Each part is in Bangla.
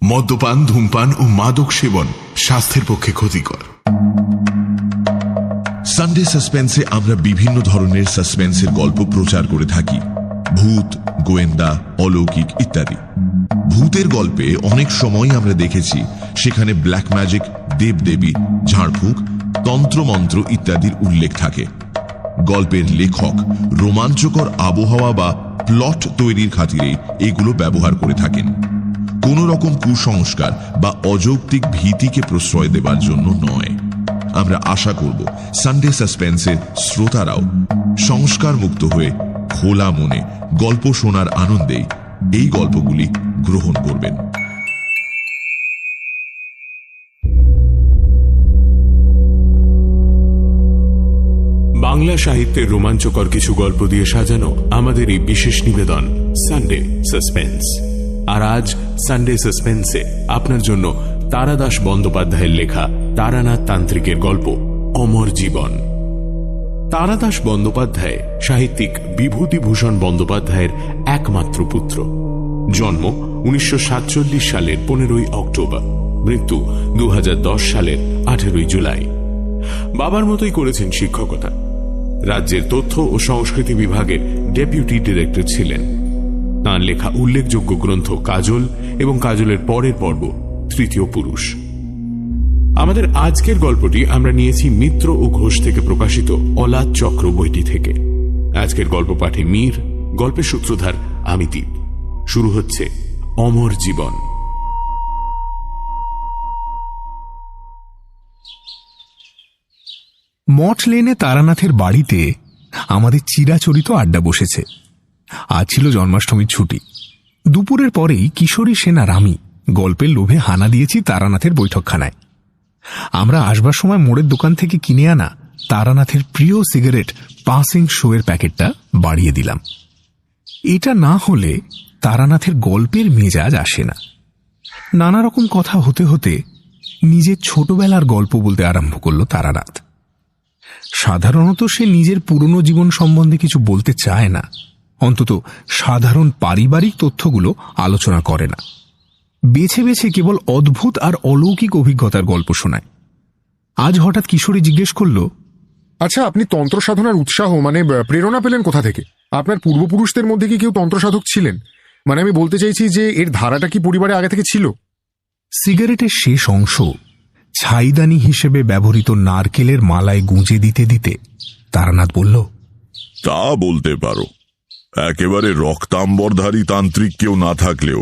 মদ্যপান, ধূমপান ও মাদক সেবন স্বাস্থ্যের পক্ষে ক্ষতিকর। সানডে সাসপেন্সে আমরা বিভিন্ন ধরনের সাসপেন্সের গল্প প্রচার করে থাকি, ভূত, গোয়েন্দা, অলৌকিক ইত্যাদি। ভূতের গল্পে অনেক সময় আমরা দেখেছি সেখানে ব্ল্যাক ম্যাজিক, দেবদেবী, ঝাড়ফুঁক, তন্ত্রমন্ত্র ইত্যাদির উল্লেখ থাকে। গল্পের লেখক রোমাঞ্চকর আবহাওয়া বা প্লট তৈরির খাতিরে এগুলো ব্যবহার করে থাকেন, কোন রকম কুসংস্কার বা অযৌক্তিক ভীতিকে প্রশ্রয় দেবার জন্য নয়। আমরা আশা করব সানডে সাসপেন্সের শ্রোতারাও সংস্কার মুক্ত হয়ে খোলা মনে গল্প শোনার আনন্দেই এই গল্পগুলি গ্রহণ করবেন। বাংলা সাহিত্যের রোমাঞ্চকর কিছু গল্প দিয়ে সাজানো আমাদের এই বিশেষ নিবেদন সানডে সাসপেন্স। আর আজ সানডে সাসপেন্সে আপনার জন্য তারাদাস বন্দ্যোপাধ্যায়ের লেখা তারানাথ তান্ত্রিকের গল্প অমর জীবন। তারাদাস বন্দ্যোপাধ্যায় সাহিত্যিক বিভূতিভূষণ বন্দ্যোপাধ্যায়ের একমাত্র পুত্র। জন্ম 1947 সালের 15 অক্টোবর, মৃত্যু 2010 সালের 18 জুলাই। বাবার মতোই করেছেন শিক্ষকতা। রাজ্যের তথ্য ও সংস্কৃতি বিভাগের ডেপুটি ডিরেক্টর ছিলেন। তাঁর লেখা উল্লেখযোগ্য গ্রন্থ কাজল এবং কাজলের পরের পর্ব তৃতীয় পুরুষ। আমাদের আজকের গল্পটি আমরা নিয়েছি মিত্র ও ঘোষ থেকে প্রকাশিত অলাদ চক্র বইটি থেকে। আজকের গল্প পাঠে মীর, গল্পের সূত্রধার আমি দীপ। শুরু হচ্ছে অমর জীবন। মঠ লেনে তারানাথের বাড়িতে আমাদের চিরাচরিত আড্ডা বসেছে। আজ ছিল জন্মাষ্টমীর ছুটি। দুপুরের পরেই কিশোরী সেন আর আমি গল্পের লোভে হানা দিয়েছি তারানাথের বৈঠকখানায়। আমরা আসবার সময় মোড়ের দোকান থেকে কিনে আনা তারানাথের প্রিয় সিগারেট পাসিং শোয়ের প্যাকেটটা বাড়িয়ে দিলাম। এটা না হলে তারানাথের গল্পের মেজাজ আসে না। নানা রকম কথা হতে হতে নিজের ছোটবেলার গল্প বলতে আরম্ভ করল তারানাথ। সাধারণত সে নিজের পুরনো জীবন সম্বন্ধে কিছু বলতে চায় না, অন্তত সাধারণ পারিবারিক তথ্যগুলো আলোচনা করে না। বেছে বেছে কেবল অদ্ভুত আর অলৌকিক অভিজ্ঞতার গল্প শোনায়। আজ হঠাৎ কিশোরী জিজ্ঞেস করল, আচ্ছা, আপনি তন্ত্র সাধনার উৎসাহ প্রেরণা পেলেন কোথা থেকে? আপনার পূর্বপুরুষদের মধ্যে কি কেউ তন্ত্র সাধক ছিলেন? আমি বলতে চাইছি যে এর ধারাটা কি পরিবারে আগে থেকে ছিল? সিগারেটের শেষ অংশ ছাইদানি হিসেবে ব্যবহৃত নারকেলের মালায় গুঁজে দিতে দিতে তারানাথ বলল, তা বলতে পারো। একেবারে রক্তাম্বরধারী তান্ত্রিক কেউ না থাকলেও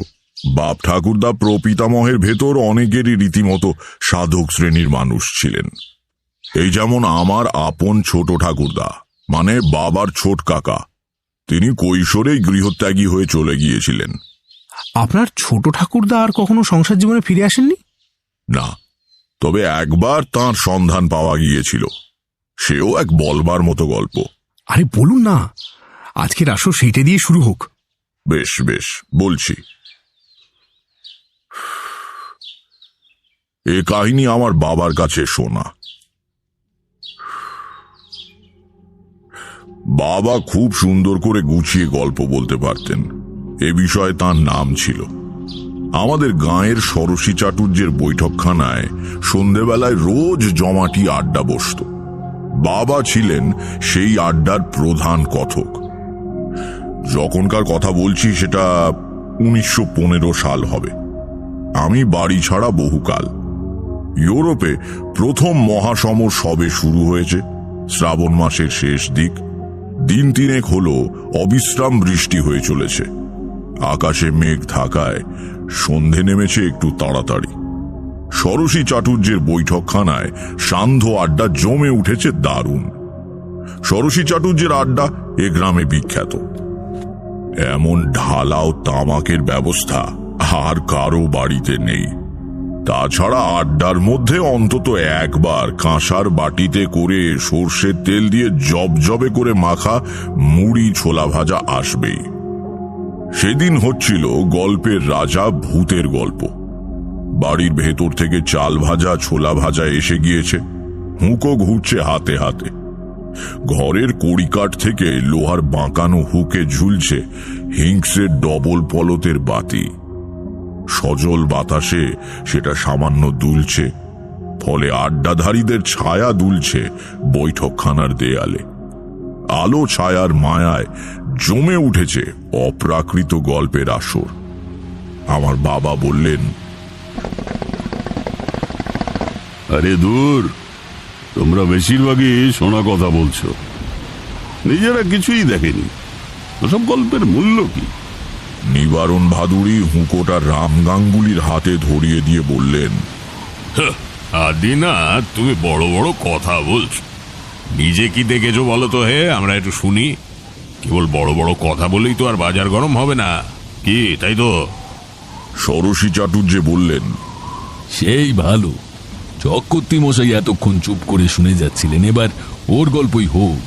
বাপ ঠাকুরদা প্রপিতামহের ভেতর অনেকেরই রীতিমতো সাধক শ্রেণীর মানুষ ছিলেন। এই যেমন আমার আপন ছোট ঠাকুরদা, বাবার ছোট কাকা, তিনি কৈশোরেই গৃহত্যাগী হয়ে চলে গিয়েছিলেন। আপনার ছোট ঠাকুরদা আর কখনো সংসার জীবনে ফিরে আসেননি? না, তবে একবার তাঁর সন্ধান পাওয়া গিয়েছিল। সেও এক বলবার মতো গল্প। আরে বলুন না, আজকের আসর সেইটা দিয়ে শুরু হোক। বেশ বেশ, বলছি। এ কাহিনী আমার বাবার কাছে শোনা। বাবা খুব সুন্দর করে গুছিয়ে গল্প বলতে পারতেন। এ বিষয়ে তাঁর নাম ছিল। আমাদের গাঁয়ের ষোড়শী চাটুর্যের বৈঠকখানায় সন্ধেবেলায় রোজ জমাটি আড্ডা বসত। বাবা ছিলেন সেই আড্ডার প্রধান কথক। যখনকার কথা বলছি সেটা 1915 সাল হবে। আমি বাড়ি ছাড়া বহুকাল। ইউরোপে প্রথম মহাসমর সবে শুরু হয়েছে। শ্রাবণ মাসের শেষ দিক। দিন তিনেক হলো অবিশ্রাম বৃষ্টি হয়ে চলেছে। আকাশে মেঘ থাকায় সন্ধে নেমেছে একটু তাড়াতাড়ি। ষোড়শী চাটুর্যের বৈঠকখানায় সান্ধ্য আড্ডা জমে উঠেছে দারুণ। ষোড়শী চাটুর্যের আড্ডা এ গ্রামে বিখ্যাত। এমন ঢালাও তামাকের ব্যবস্থা আর কারো বাড়িতে নেই। তাছাড়া আড্ডার মধ্যে অন্তত একবার কাঁসার বাটিতে করে সর্ষের তেল দিয়ে জবজবে করে মাখা মুড়ি ছোলা ভাজা আসবেই। সেদিন হচ্ছিল গল্পের রাজা ভূতের গল্প। বাড়ির ভেতর থেকে চাল ভাজা ছোলা ভাজা এসে গিয়েছে, হুঁকো ঘুরছে হাতে হাতে। ঘরের কড়িকাঠ থেকে লোহার বাঁকানো হুকে ঝুলছে হিংসের ডবল পলতের বাতি। সজল বাতাসে সেটা সামান্য দুলছে, ফলে আড্ডাধারীদের ছায়া দুলছে বৈঠকখানার দেয়ালে। আলো ছায়ার মায়ায় জমে উঠেছে অপ্রাকৃত গল্পের আসর। আমার বাবা বললেন, আরে দূর, তোমরা বেশিরভাগই শোনা কথা বলছো, নিজেরা কিছুই দেখেনি। ওসব গল্পের মূল্য কি? নিবারণ ভাদুড়ি হুঁকোটা রাম গাঙ্গুলির হাতে ধরিয়ে দিয়ে বললেন, আদিনা, তুমি বড় বড় কথা বলছো, নিজে কি দেখেছো বলো তো হে, আমরা একটু শুনি। কেবল বড় বড় কথা বলেই তো আর বাজার গরম হবে না, কি তাই তো? ষোড়শী চাটুর্যে বললেন, সেই ভালো, চক্রবর্তী মশাই এতক্ষণ চুপ করে শুনে যাচ্ছিলেন, এবার ওর গল্পই হোক।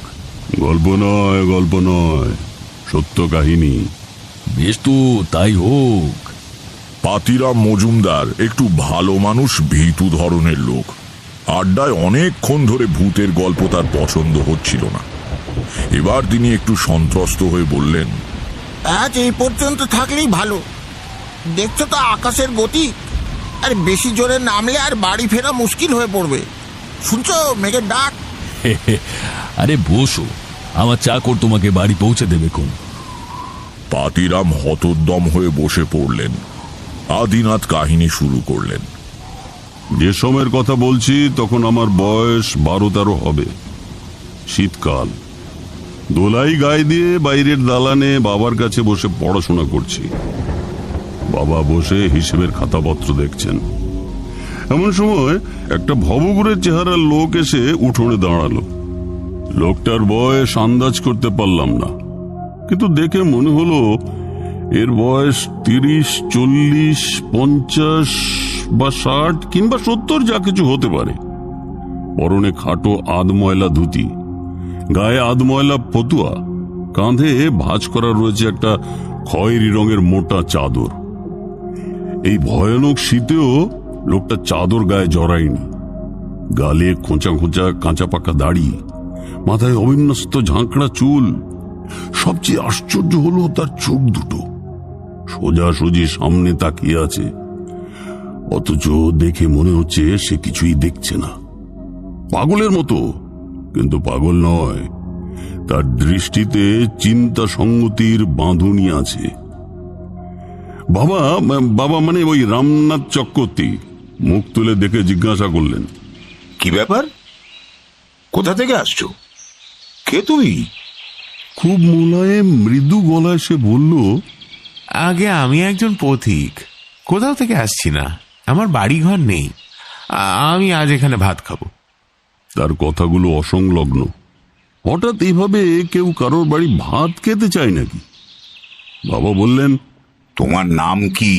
গল্প নয়, গল্প নয়, সত্য কাহিনী। বেশ তো, তাই হোক। পাতিরাম মজুমদার একটু ভালো মানুষ, ভীতু ধরনের লোক। আড্ডায় অনেকক্ষণ ধরে ভূতের গল্প তার পছন্দ হচ্ছিল না। এবার তিনি একটু সন্ত্রস্ত হয়ে বললেন, আজ এই পর্যন্ত থাকলেই ভালো। দেখছো তো আকাশের গতি, আর বেশি জোরে নামলে আর বাড়ি ফেরা মুশকিল হয়ে পড়বে। শুনছো মেঘের ডাক? আরে বসো, আমার চাকর তোমাকে বাড়ি পৌঁছে দেবে কোন। পাতিরাম হতোদ্যম হয়ে বসে পড়লেন। আদিনাথ কাহিনী শুরু করলেন। যে সময়ের কথা বলছি তখন আমার বয়স 12-13 হবে। শীতকাল, দোলাই গায়ে দিয়ে বাইরের দালানে বাবার কাছে বসে পড়াশোনা করছি। বাবা বসে হিসেবের খাতাপত্র দেখছেন। এমন সময় একটা ভবঘুরের চেহারার লোক এসে উঠোনে দাঁড়ালো। লোকটার বয়স আন্দাজ করতে পারলাম না, কিন্তু দেখে মনে হলো এর বয়স 30, 40, 50 বা 60 কিংবা 70, যা কিছু হতে পারে। পরনে খাটো আধময়লা ধুতি, গায়ে আধময়লা ফতুয়া, কাঁধে ভাঁজ করা রয়েছে একটা খয়েরি রঙের মোটা চাদর। এই ভয়ানক শীতেও লোকটা চাদর গায়ে জড়ায়নি। গালে খোঁচা খোঁচা কাঁচা পাকা দাড়ি, মাথায় অবিন্যস্ত ঝাঁকড়া চুল। সবচেয়ে আশ্চর্য হলো তার চোখ দুটো সোজাসুজি সামনে তাকিয়ে আছে, অথচ দেখে মনে হচ্ছে সে কিছুই দেখছে না। পাগলের মতো, কিন্তু পাগল নয়। তার দৃষ্টিতে চিন্তা সংগতির বাঁধুনি আছে। বাবা বাবা মানে ওই রামনাথ চক্রবর্তী মুখ তুলে দেখে জিজ্ঞাসা করলেন, কি ব্যাপার? কোথা থেকে আসছো? কে তুমি? খুব মোলায়েম মৃদু গলায় সে বলল, আগে আমি একজন পথিক, কোথাও থেকে আসছি না, আমার বাড়ি ঘর নেই, আমি আজ এখানে ভাত খাবো। তার কথাগুলো অসংলগ্ন। হঠাৎ এইভাবে কেউ কারোর বাড়ি ভাত খেতে চায় নাকি? বাবা বললেন, তোমার নাম কি?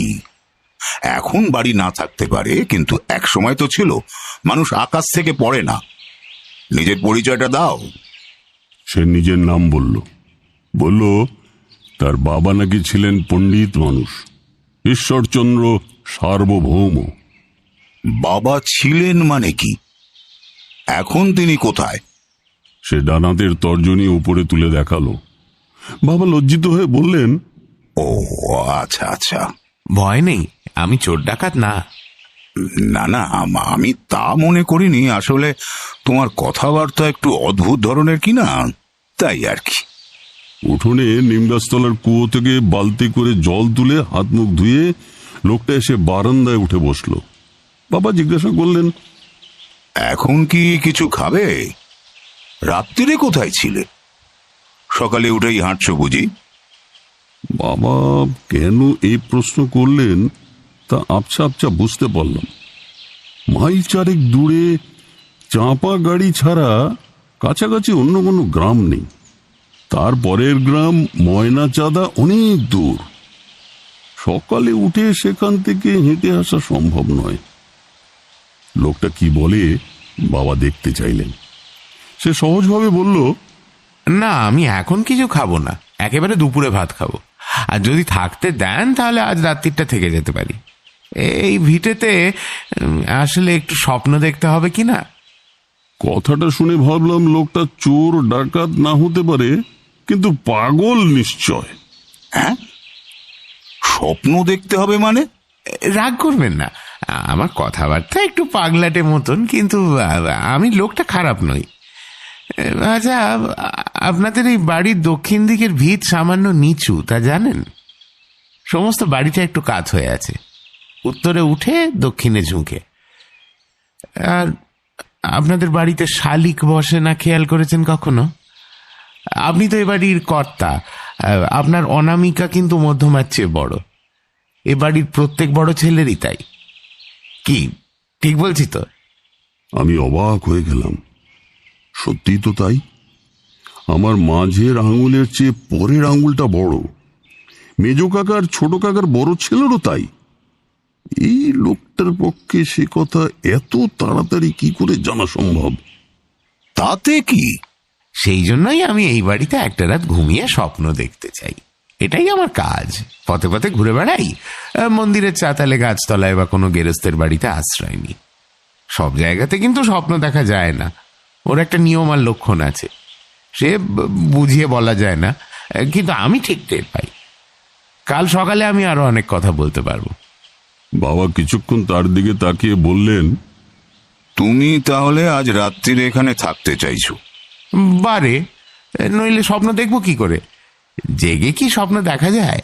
এখন বাড়ি না থাকতে পারে, কিন্তু এক সময় তো ছিল। মানুষ আকাশ থেকে পড়ে না। নিজের পরিচয়টা দাও। সে নিজের নাম বলল তার বাবা নাকি ছিলেন পণ্ডিত মানুষ, ঈশ্বরচন্দ্র সার্বভৌম। বাবা ছিলেন মানে কি? এখন তিনি কোথায়? সে ডানাতের তর্জনী উপরে তুলে দেখালো। বাবা লজ্জিত হয়ে বললেন, ও আচ্ছা আচ্ছা। ভয় নেই, আমি চোর ডাকাত না। না না, আমি তা মনে করিনি। আসলে তোমার কথাবার্তা একটু অদ্ভুত ধরনের কি না, তাই আর কি। উঠোনে নিমগাছতলার কুয়ো থেকে বালতি করে জল তুলে হাত মুখ ধুয়ে লোকটা এসে বারান্দায় উঠে বসলো। বাবা জিজ্ঞাসা করলেন, এখন কি কিছু খাবে? রাত্রিরে কোথায় ছিলে? সকালে উঠেই হাঁটছো বুঝি? বাবা কেন এই প্রশ্ন করলেন তা আবছা আবছা বুঝতে পারলাম। মাইল 4 দূরে চাঁপা গাড়ি ছাড়া কাছাকাছি অন্য কোনো গ্রাম নেই। তারপরের গ্রাম ময়নাচাঁদা, অনেক দূর। সকালে উঠে সেখান থেকে হেঁটে আসা সম্ভব নয়। লোকটা কি বলে বাবা দেখতে চাইলেন। সে সহজভাবে বলল, না, আমি এখন কিছু খাবো না, একেবারে দুপুরে ভাত খাবো। আর যদি থাকতে দেন তাহলে আজ রাত্রিটা থেকে যেতে পারি। এই ভিটেতে আসলে একটু স্বপ্ন দেখতে হবে কি না। কথাটা শুনে ভাবলাম লোকটা চোর ডাকাত না হতে পারে, কিন্তু পাগল নিশ্চয়। হ্যাঁ, স্বপ্ন দেখতে হবে মানে? রাগ করবেন না, আমার কথাবার্তা একটু পাগলাটে মতন, কিন্তু আমি লোকটা খারাপ নই। আচ্ছা, আপনাদের এই বাড়ির দক্ষিণ দিকের ভিত সামান্য নিচু, তা জানেন? সমস্ত বাড়িটা একটু কাত হয়ে আছে, উত্তরে উঠে দক্ষিণে ঝুঁকে। আর আপনাদের বাড়িতে শালিক বসে না, খেয়াল করেছেন কখনো? আপনি তো এ বাড়ির কর্তা, আপনার অনামিকা কিন্তু মধ্যমার চেয়ে বড়। এ বাড়ির প্রত্যেক বড় ছেলেরই তাই। কি ঠিক বলছি তো? আমি অবাক হয়ে গেলাম। সত্যি তো তাই। আমার মাঝের আঙুলের চেয়ে পরের আঙুলটা বড়। মেজ কাকার ছোট কাকার বড় ছেলেরও তাই। এই লোকটার পক্ষে সে কথা এত তাড়াতাড়ি কি করে জানা সম্ভব? তাতে কি? সেই জন্যই আমি এই বাড়িতে একটা রাত ঘুমিয়ে স্বপ্ন দেখতে চাই। এটাই আমার কাজ। পথে পথে ঘুরে বেড়াই, মন্দিরের চাতালে, গাছতলায় বা কোনো গেরস্তের বাড়িতে আশ্রয় নিই। সব জায়গাতে কিন্তু স্বপ্ন দেখা যায় না, ওর একটা নিয়ম আর লক্ষণ আছে, সে বুঝিয়ে বলা যায় না, কিন্তু আমি ঠিক টের পাই। কাল সকালে আমি আরো অনেক কথা বলতে পারবো। বাবা কিছুক্ষণ তার দিকে তাকিয়ে বললেন, তুমি তাহলে আজ রাত্রিরে এখানে থাকতে চাইছো? বারে, নইলে স্বপ্ন দেখবো কি করে? জেগে কি স্বপ্ন দেখা যায়?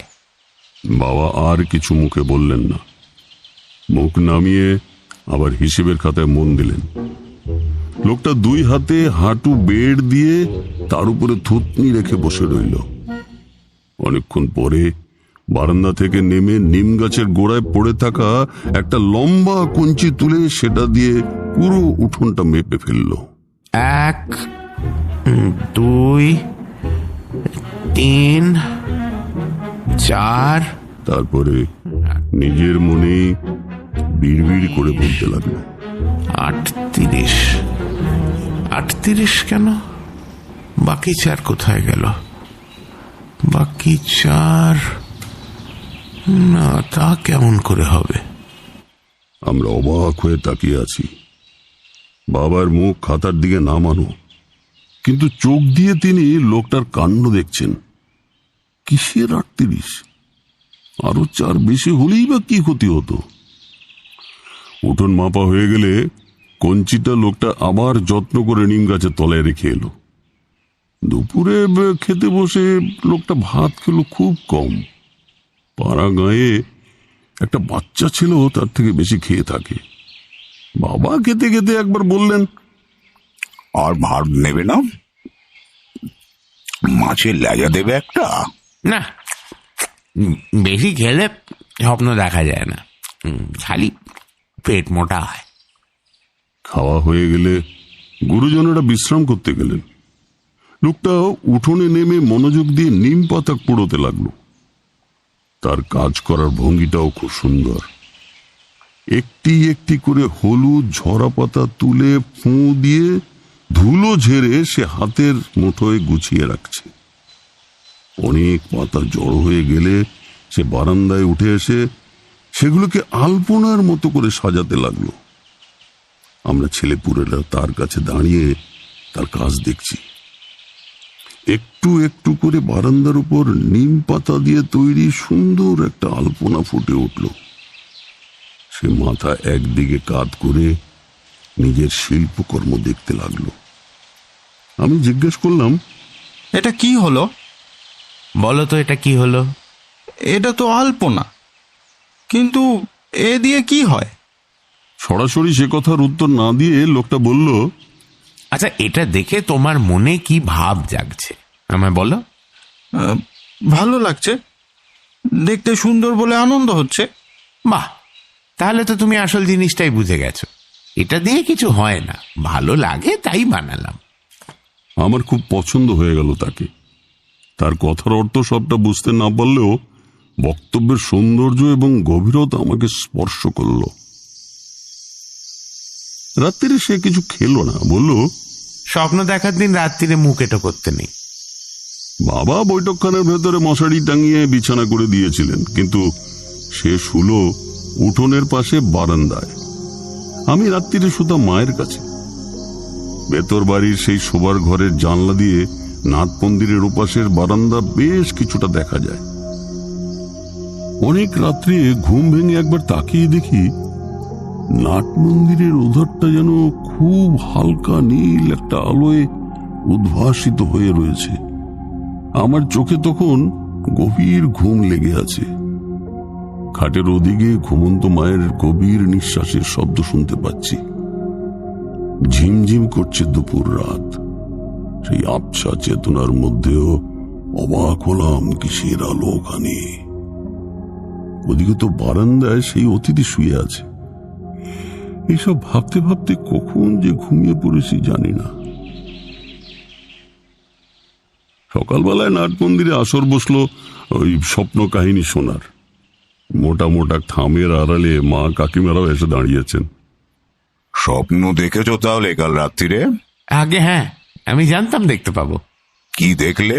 বাবা আর কিছু মুখে বললেন না। মুখ নামিয়ে আবার হিসেবের খাতায় মন দিলেন। লোকটা দুই হাতে হাঁটু বেড় দিয়ে তার উপরে থুতনি রেখে বসে রইল। অনেকক্ষণ পরে বারান্দা থেকে নেমে নিম গাছের গোড়ায় পড়ে থাকা একটা লম্বা কঞ্চি তুলে সেটা দিয়ে পুরো উঠোনটা মেপে ফেলল। 1, 2, 3, 4। তারপরে নিজের মনে বিড়বিড় করে বলতে লাগলো, 38। 38 কেন? বাকি 4 কোথায় গেল? বাকি 4 না, তা কেমন করে হবে? আমরা অবাক হয়ে তাকিয়ে আছি। বাবার মুখ খাতার দিকে নামানো, কিন্তু চোখ দিয়ে তিনি লোকটার কাণ্ড দেখছেন। কিসের 38? আরো 4 বেশি হলেই বা কি ক্ষতি হতো? উঠোন মাপা হয়ে গেলে কঞ্চিটা লোকটা আবার যত্ন করে নিম গাছের তলায় রেখে এলো। দুপুরে খেতে বসে লোকটা ভাত খেলো খুব কম। পাড়া গাঁয়ে একটা বাচ্চা ছিল তার থেকে বেশি খেয়ে থাকে। বাবা খেতে খেতে একবার বললেন, আর ভাত নেবে না? মাছের লেজা দেবে একটা? না, বেশি খেলে স্বপ্ন দেখা যায় না, খালি পেট মোটা হয়। খাওয়া হয়ে গেলে গুরুজনেরা বিশ্রাম করতে গেলেন। লোকটা উঠোনে নেমে মনোযোগ দিয়ে নিম পাতা কুড়োতে লাগলো। তার কাজ করার ভঙ্গিটাও খুব সুন্দর। একটি একটি করে হলুদ ঝরা পাতা তুলে ফুঁ দিয়ে ধুলো ঝেড়ে সে হাতের মুঠোয় গুছিয়ে রাখছে। অনেক পাতা জড়ো হয়ে গেলে সে বারান্দায় উঠে এসে সেগুলোকে আলপনার মতো করে সাজাতে লাগলো। আমরা ছেলেপুলেরা তার কাছে দাঁড়িয়ে তার কাজ দেখছি। একটু একটু করে বারান্দার উপর নিম পাতা দিয়ে তৈরি সুন্দর একটা আলপনা ফুটে উঠল। সে মাথা একদিকে কাত করে নিজের শিল্পকর্ম দেখতে লাগলো। আমি জিজ্ঞেস করলাম, এটা কি হলো? বলো তো, এটা কি হলো? এটা তো আলপনা, কিন্তু এ দিয়ে কি হয়? সরাসরি সে কথার উত্তর না দিয়ে লোকটা বলল, আচ্ছা, এটা দেখে তোমার মনে কি ভাব জাগছে আমায় বলো। ভালো লাগছে, দেখতে সুন্দর বলে আনন্দ হচ্ছে। বাহ, তাহলে তো তুমি আসল জিনিসটাই বুঝে গেছো। এটা দিয়ে কিছু হয় না, ভালো লাগে তাই বানালাম। আমার খুব পছন্দ হয়ে গেল তাকে। তার কথার অর্থ সবটা বুঝতে না পারলেও বক্তব্যের সৌন্দর্য এবং গভীরতা আমাকে স্পর্শ করল। রাত্রিরে সে কিছু খেলো না, বলল, স্বপ্ন দেখার দিন রাত্রিরে মুখ এটো করতে নেই। বাবা বৈঠকখানার ভেতরে মশারি টাঙিয়ে বিছানা করে দিয়েছিলেন, কিন্তু সে শুলো উঠোনের পাশে বারান্দায়। আমি রাত্রিরে শুতাম মায়ের কাছে। ভেতর বাড়ির সেই শোবার ঘরের জানলা দিয়ে নাট মন্দিরের ওপাশের বারান্দা বেশ কিছুটা দেখা যায়। অনেক রাত্রে ঘুম ভেঙে একবার তাকিয়ে দেখি নাট মন্দিরের ওধারটা যেন খুব হালকা নীল একটা আলোয় উদ্ভাসিত হয়ে রয়েছে। আমার চোখে তখন গভীর ঘুম লেগে আছে। খাটের ওদিকে ঘুমন্ত মায়ের গভীর নিঃশ্বাসের শব্দ শুনতে পাচ্ছি। ঝিমঝিম করছে দুপুর রাত। সেই আবছা চেতনার মধ্যেও অবাক হলাম কিসের আলো ওখানে। ওদিকে তো বারান্দায় সেই অতিথি শুয়ে আছে। এইসব ভাবতে ভাবতে কখন যে ঘুমিয়ে পড়েছি জানি না। সকালবেলায় নাট মন্দিরে আসর বসলো ওই স্বপ্ন কাহিনী শোনার। মোটা মোটা থামের আড়ালে মা কাকিমারাও এসে দাঁড়িয়েছেন। স্বপ্ন দেখেছ তাহলে কাল রাত্রিরে? আগে হ্যাঁ, আমি জানতাম দেখতে পাবো। কি দেখলে?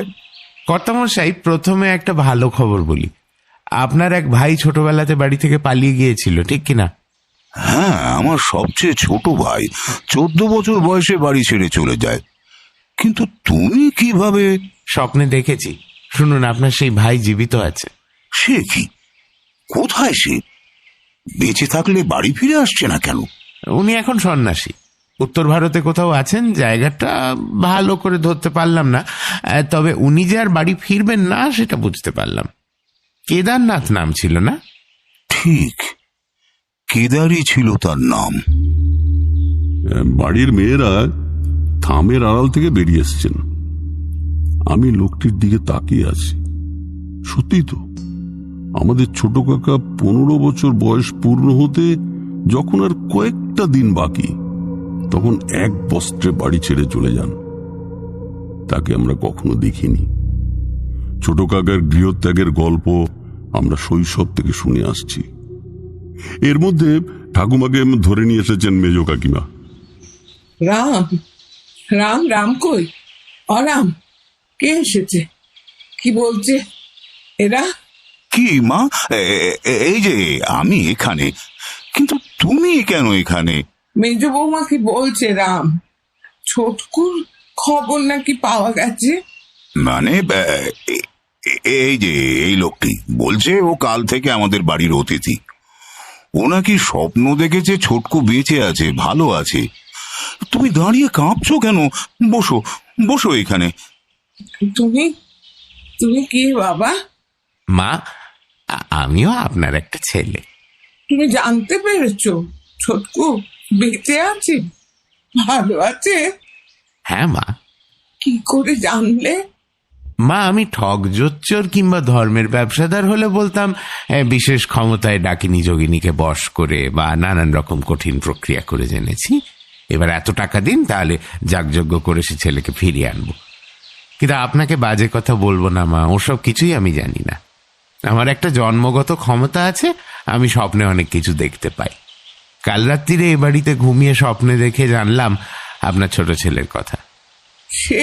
কর্তামশাই, প্রথমে একটা ভালো খবর বলি। আপনার এক ভাই ছোটবেলাতে বাড়ি থেকে পালিয়ে গিয়েছিল, ঠিক কিনা? হ্যাঁ, আমার সবচেয়ে ছোট ভাই 14 বছর বয়সে বাড়ি ছেড়ে চলে যায়। কিন্তু তুমি কিভাবে? স্বপ্নে দেখেছি। শুনুন, আপনার সেই ভাই জীবিত আছে। সে কি? কোথায় সে? বেঁচে থাকলে বাড়ি ফিরে আসছে না কেন? উনি এখন সন্ন্যাসী। উত্তর ভারতে কোথাও আছেন, জায়গাটা ভালো করে ধরতে পারলাম না। তবে উনি যে আর বাড়ি ফিরবেন না সেটা বুঝতে পারলাম। কেদারনাথ নাম ছিল না? ঠিক, কেদারই ছিল তার নাম। বাড়ির মেয়েরা থামের আড়াল থেকে বেরিয়ে এসছেন। আমি লোকটির দিকে তাকিয়ে আছি। সত্যি তো, আমাদের ছোট কাকা 15 বছর বয়স পূর্ণ হতে যখন আর কয়েকটা দিন বাকি, তখন এক বস্ত্রে বাড়ি ছেড়ে চলে যান। তাকে আমরা কখনো দেখিনি। ছোট কাকার গৃহত্যাগের গল্প আমরা শৈশব থেকে শুনে আসছি। এর মধ্যে ঠাকুমাকে ধরে নিয়ে এসেছেন মেজ কাকিমা। রাম রাম রাম কই? অরাম, কে এসেছে? কি বলছে এরা? কি মা, এই যে আমি এখানে, কিন্তু তুমি কেন এখানে? মেজ বৌমা কি বলছে রাম? ছোটকুর খবর নাকি পাওয়া গেছে? মানে এই যে এই লোকটি বলছে ও কাল থেকে আমাদের বাড়ির অতিথি। ও নাকি স্বপ্ন দেখেছে ছোটকু বেঁচে আছে, ভালো আছে। তুমি দাঁড়িয়ে কাঁপছো কেন? বসো বসো এখানে। তুমি তুমি কি বাবা? মা, আমিও আপনার একটা ছেলে। তুমি জানতে পেরেছো ছোটকু বেঁচে আছে, ভালো আছে? হ্যাঁ মা। কি করে জানলে? মা, আমি ঠক জোচ্চোর কিংবা ধর্মের ব্যবসাদার হলে বলতাম বিশেষ ক্ষমতায় ডাকিনী যোগিনীকে বশ করে বা নানান রকম কঠিন প্রক্রিয়া করে জেনেছি। এবার এত টাকা দিন, তাহলে যাগযজ্ঞ করে সে ছেলেকে ফিরিয়ে আনবো। কিন্তু আপনাকে বাজে কথা বলবো না মা, ওসব কিছুই আমি জানি না। আমার একটা জন্মগত ক্ষমতা আছে, আমি স্বপ্নে অনেক কিছু দেখতে পাই। কাল রাত্রিরে এ বাড়িতে ঘুমিয়ে স্বপ্নে দেখে জানলাম আপনার ছোট ছেলের কথা। সে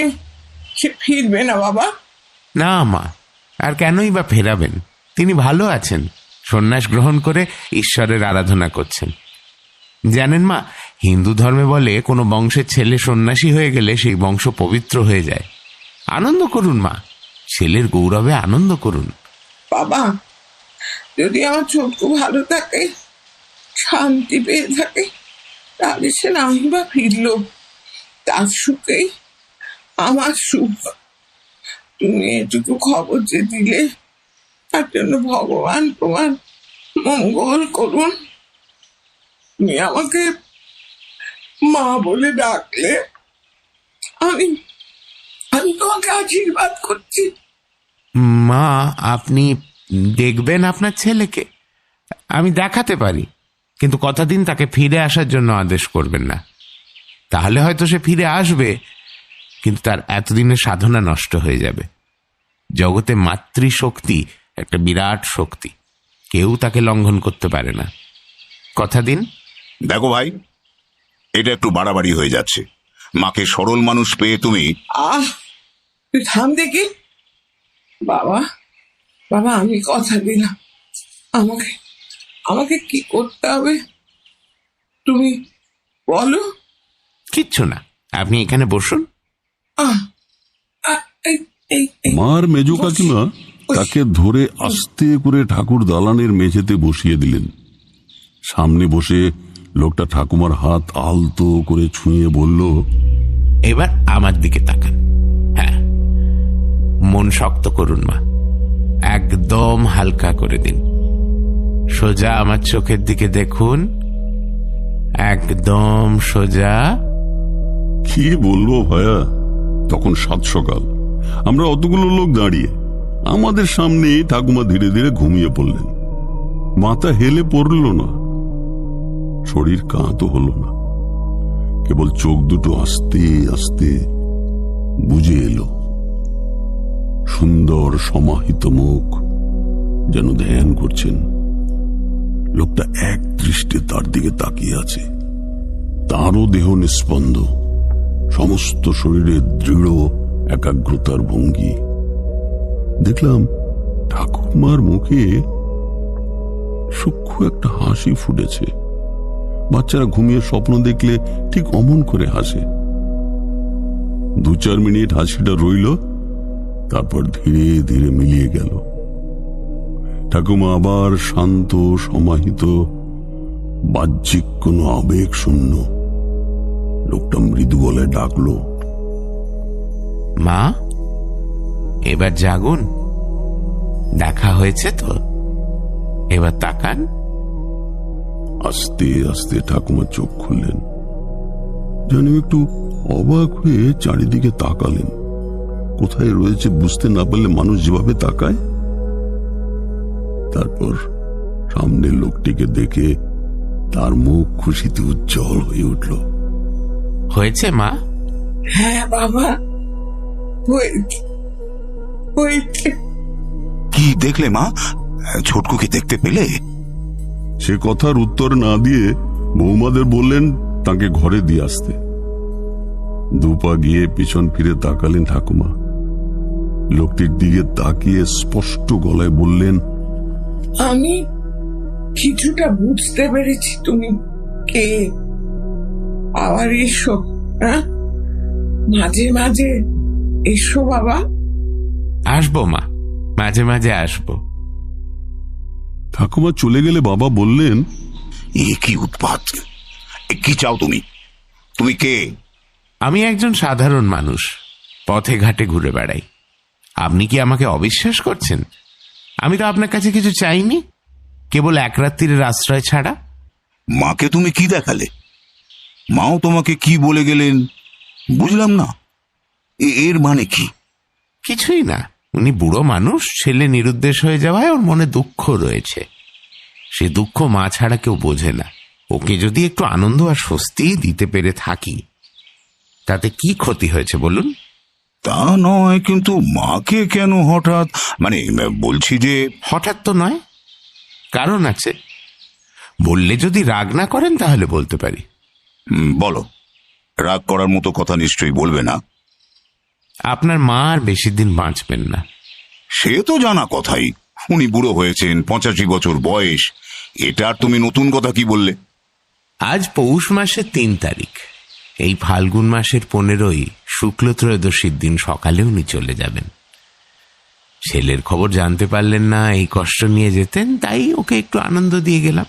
সে ফিরবে না বাবা? না মা, আর কেনই বা ফেরাবেন? তিনি ভালো আছেন, সন্ন্যাস গ্রহণ করে ঈশ্বরের আরাধনা করছেন। জানেন মা, হিন্দু ধর্মে বলে কোনো বংশের ছেলে সন্ন্যাসী হয়ে গেলে সেই বংশ পবিত্র হয়ে যায়। আনন্দ করুন মা, ছেলের গৌরবে আনন্দ করুন। বাবা, যদি আমার ছোটকু ভালো থাকে, শান্তি পেয়ে থাকে, তাহলে সে নাই বা ফিরল, তার সুখেই আমার সুখ। তুমি এটুকু খবর যে দিলে, তার জন্য ভগবান তোমার মঙ্গল করুন। তুমি আমাকে মা বলে ডাকলে আমি আমি তোমাকে আশীর্বাদ করছি। মা, আপনি দেখবেন আপনার ছেলেকে? আমি দেখাতে পারি, কিন্তু কথা দিন তাকে ফিরে আসার জন্য আদেশ করবেন না। তাহলে হয়তো সে ফিরে আসবে, কিন্তু তার এতদিনের সাধনা নষ্ট হয়ে যাবে। জগতে মাতৃশক্তি একটা বিরাট শক্তি, কেউ তাকে লঙ্ঘন করতে পারে না। কথা দিন। দেখো ভাই, এটা একটু বাড়াবাড়ি হয়ে যাচ্ছে। মাকে সরল মানুষ পেয়ে তুমি। তুই থাম দেখি। বাবা বাবা, আমি কথা দিলাম। আমাকে আমাকে কি করতে হবে তুমি বলো। কিচ্ছু না, আপনি এখানে বসুন। মার মেজ কাকিমা তাকে ধরে আস্তে করে ঠাকুর দালানের মেঝেতে বসিয়ে দিলেন। সামনে বসে লোকটা ঠাকুমার হাত আলতো করে ছুঁয়ে বলল, এবার আমার দিকে তাকান। হ্যাঁ, মন শক্ত করুন মা, একদম হালকা করে দিন। সোজা আমার চোখের দিকে দেখুন, একদম সোজা। কি বলবো ভায়া, তখন 7 সকাল। আমরা অতগুলো লোক দাঁড়িয়ে, আমাদের সামনে ঠাকুমা ধীরে ধীরে ঘুমিয়ে পড়লেন। মাথা হেলে পড়ল না, শরীর কাঁতো হলো না, কেবল চোখ দুটো আস্তে আস্তে বুজে এলো। সুন্দর সমাহিত মুখ, যেন ধ্যান করছেন। লোকটা এক দৃষ্টে তার দিকে তাকিয়ে আছে। তারও দেহ নিস্পন্দ, সমস্ত শরীরে দৃঢ় একাগ্রতার ভঙ্গি। দেখলাম ঠাকুরমার মুখে সূক্ষ্ম একটা হাসি ফুটেছে। বাচ্চারা ঘুমিয়ে স্বপ্ন দেখলে ঠিক অমন করে হাসে। 2-4 মিনিট হাসিটা রইল, তারপর ধীরে ধীরে মিলিয়ে গেল। ঠাকুমা আবার শান্ত, সমাহিত, বাহ্যিক কোনো আবেগ শূন্য। লোকটা মৃদু গলায় ডাকলো, মা, এবার জাগুন, দেখা হয়েছে তো, এবার তাকান। আস্তে আস্তে ঠাকুমা চোখ খুললেন, যেন একটু অবাক হয়ে চারিদিকে তাকালেন। কোথায় রয়েছে বুঝতে না পারলে মানুষ যেভাবে তাকায়। তারপর সামনের লোকটিকে দেখে তার মুখ খুশিতে উজ্জ্বল হয়ে উঠল। হয়েছে মা? হ্যাঁ বাবা, হয়েছে। কি দেখলে মা? ছোটকুকে দেখতে পেলে? সে কথার উত্তর না দিয়ে বৌমাদের বললেন তাকে ঘরে দিয়ে আসতে। 2 পা গিয়ে পিছন ফিরে তাকালেন ঠাকুমা। লোকটির দিকে তাকিয়ে স্পষ্ট গলায় বললেন, আমি কিছুটা বুঝতে পেরেছি তুমি কে। আবার এসো, হ্যাঁ, মাঝে মাঝে এসো বাবা। আসবো মা, মাঝে মাঝে আসবো। ঠাকুমা চলে গেলে বাবা বললেন, এ কি উৎপাত! কি চাও তুমি? তুমি কে? আমি একজন সাধারণ মানুষ, পথে ঘাটে ঘুরে বেড়াই। আপনি কি আমাকে অবিশ্বাস করছেন? আমি তো আপনার কাছে কিছু চাইনি, কেবল এক রাত্রির আশ্রয় ছাড়া। মাকে তুমি কি দেখালে? মাও তোমাকে কি বলে গেলেন বুঝলাম না। এর মানে কি? কিছুই না, উনি বুড়ো মানুষ, ছেলে নিরুদ্দেশ হয়ে যাওয়ায় ওর মনে দুঃখ রয়েছে। সে দুঃখ মা ছাড়া কেউ বোঝে না। ওকে যদি একটু আনন্দ আর স্বস্তি দিতে পেরে থাকি, তাতে কি ক্ষতি হয়েছে বলুন? তা নয়, কিন্তু মাকে কেন হঠাৎ? মানে বলছি যে হঠাৎ তো নয়, কারণ আছে। বললে যদি রাগ না করেন তাহলে বলতে পারি। বলো, রাগ করার মতো কথা নিশ্চয়ই বলবে না। আপনার মা আর বেশি দিন বাঁচবেন না। সে তো জানা কথাই, উনি বুড়ো হয়েছেন, 85 বছর বয়স। এটা আর তুমি নতুন কথা কি বললে? আজ পৌষ মাসের 3 তারিখ, এই ফাল্গুন মাসের 15ই শুক্ল ত্রয়োদশীর দিন সকালে উনি চলে যাবেন। ছেলের খবর জানতে পারলেন না, এই কষ্ট নিয়ে যেতেন, তাই ওকে একটু আনন্দ দিয়ে গেলাম।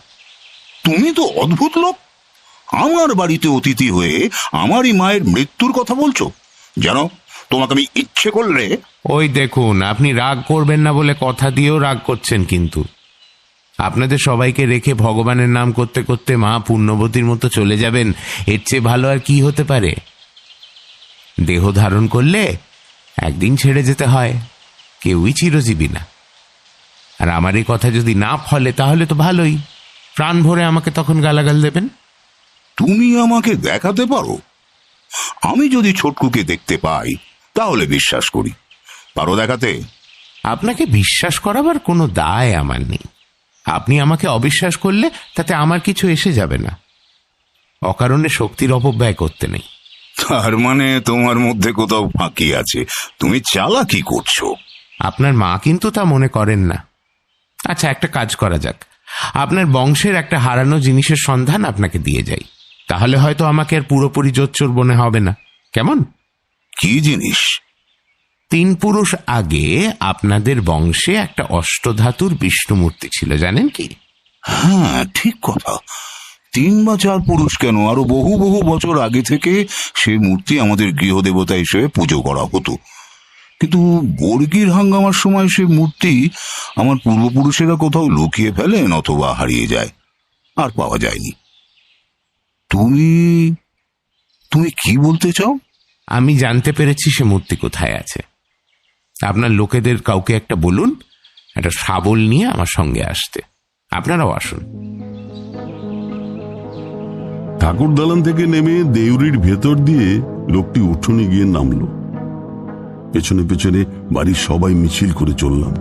তুমি তো অদ্ভুত লোক, আমার বাড়িতে অতিথি হয়ে আমারই মায়ের মৃত্যুর কথা বলছো। জানো, তোমাকে আমি ইচ্ছে করলে... ওই দেখুন, আপনি রাগ করবেন না বলে কথা দিয়েও রাগ করছেন। কিন্তু আপনাদের সবাইকে রেখে ভগবানের নাম করতে করতে মা পুণ্যবতীর মতো চলে যাবেন, এর চেয়ে ভালো আর কি হতে পারে? দেহ ধারণ করলে একদিন ছেড়ে যেতে হয়, কেউই চিরজীবী না। আর আমার এই কথা যদি না ফলে তাহলে তো ভালোই, প্রাণ ভরে আমাকে তখন গালাগাল দেবেন। তুমি আমাকে দেখাতে পারো? আমি যদি ছোটকুকে দেখতে পাই তাহলে বিশ্বাস করি। পারো দেখাতে? আপনাকে বিশ্বাস করাবার কোনো দায় আমার নেই। আপনি আমাকে অবিশ্বাস করলে তাতে আমার কিছু এসে যাবে না। অকারণে শক্তির অপব্যয় করতে নেই। তার মানে তোমার মধ্যে কোথাও ফাঁকি আছে, তুমি চালাকি করছো। আপনার মা কিন্তু তা মনে করেন না। আচ্ছা, একটা কাজ করা যাক, আপনার বংশের একটা হারানো জিনিসের সন্ধান আপনাকে দিয়ে যাই, তাহলে হয়তো আমাকে আর পুরোপুরি জোচ্চোর মনে হবে না। কেমন? কি জিনিস? 3 পুরুষ আগে আপনাদের বংশে একটা অষ্টধাতুর বিষ্ণু মূর্তি ছিল, জানেন কি? হ্যাঁ, ঠিক কথা। 3 বা 4 পুরুষ কেন, আরো বহু বহু বছর আগে থেকে সেই মূর্তি আমাদের গৃহদেবতা হিসেবে পুজো করা হতো। কিন্তু বর্গির হাঙ্গামার সময় সে মূর্তি আমার পূর্বপুরুষেরা কোথাও লুকিয়ে ফেলেন অথবা হারিয়ে যায়, আর পাওয়া যায়নি। তুমি তুমি কি বলতে চাও? আমি জানতে পেরেছি সে মূর্তি কোথায় আছে। আপনার লোকেদের কাউকে একটা বলুন, একটা শাবল নিয়ে আমার সঙ্গে আসতে। আপনারাও আসুন। ঠাকুর দালান থেকে নেমে দেউরির ভেতর দিয়ে লোকটি উঠোনে গিয়ে নামলো। পেছনে পেছনে বাড়ির সবাই মিছিল করে চললাম।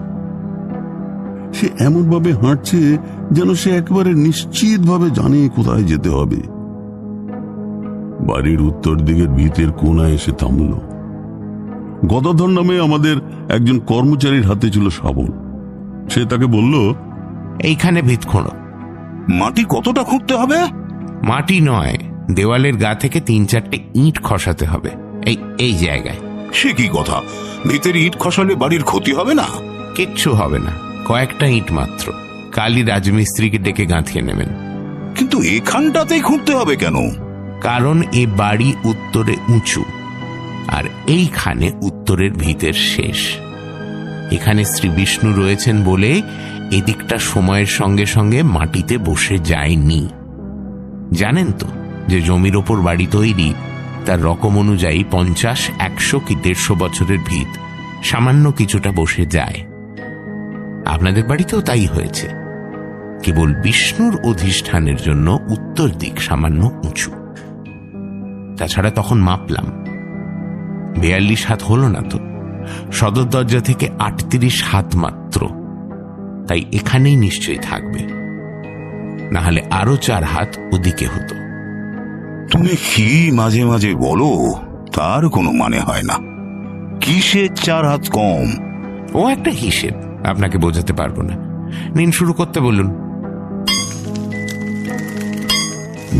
সে এমন ভাবে হাঁটছে যেন সে একেবারে নিশ্চিত ভাবে জানে কোথায় যেতে হবে। বাড়ির উত্তর দিকের ভিতের কোনায় এসে থামল। গদাধর নামে আমাদের একজন কর্মচারীর হাতে ছিল শাবল। সে তাকে বলল, এইখানে ভিত খোঁড়ো। মাটি কতটা খুঁড়তে হবে? মাটি নয়, দেওয়ালের গা থেকে 3-4টে ইট খসাতে হবে, এই জায়গায়। সে কি কথা? ভিতের ইট খসালে বাড়ির ক্ষতি হবে না? কিচ্ছু হবে না, কয়েকটা ইট মাত্র। কালই রাজমিস্ত্রিকে ডেকে গাঁথিয়ে নেবেন। কিন্তু এখানটাতেই খুঁড়তে হবে কেন? কারণ এ বাড়ি উত্তরে উঁচু, আর এইখানে উত্তরের ভিতের শেষ। এখানে শ্রী বিষ্ণু রয়েছেন বলে এদিকটা সময়ের সঙ্গে সঙ্গে মাটিতে বসে যায়নি। জানেন তো যে জমির ওপর বাড়ি তৈরি তার রকম অনুযায়ী 50, 100 কি 150 বছরের ভিত সামান্য কিছুটা বসে যায়। আপনাদের বাড়িতেও তাই হয়েছে, কেবল বিষ্ণুর অধিষ্ঠানের জন্য উত্তর দিক সামান্য উঁচু। তাছাড়া তখন মাপলাম 42 হাত হলো না তো, সদর দরজা থেকে 38 হাত মাত্র। তাই এখানেই নিশ্চয়ই থাকবে, না হলে আরো 4 হাত ওদিকে হতো। তুমি কি মাঝে মাঝে বলো, তার কোনো মানে হয় না। কিসের 4 হাত কম? ও একটা হিসেব, আপনাকে বোঝাতে পারবো না। নিন, শুরু করতে বলুন।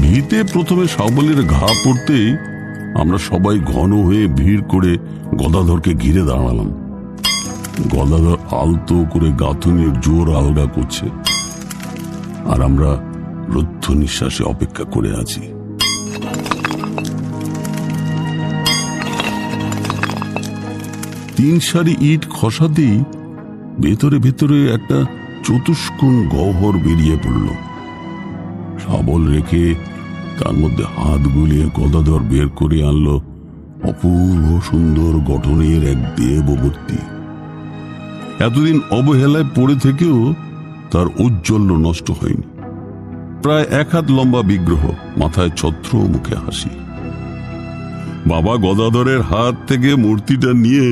ভিতে প্রথমে শাবলের ঘা পড়তেই আমরা সবাই ঘন হয়ে ভিড় করে গদাধরকে ঘিরে দাঁড়ালাম। গদাধর আলতো করে গাঁথুনির জোর আলগা করছে, আর আমরা রুদ্ধ নিঃশ্বাসে অপেক্ষা করে আছি। তিন সারি ইট খসাতেই ভেতরে ভেতরে একটা চতুষ্কোণ গহ্বর বেরিয়ে পড়ল। শাবল রেখে তার মধ্যে হাত গুলিয়ে গদাধর বের করে আনলো অপূর্ব সুন্দর গঠনের এক দেবমূর্তি। এতদিন অবহেলায় পড়ে থেকেও তার ঔজ্জ্বল্য নষ্ট হয়নি। প্রায় 1 হাত লম্বা বিগ্রহ, মাথায় ছত্র, মুখে হাসি। বাবা গদাধরের হাত থেকে মূর্তিটা নিয়ে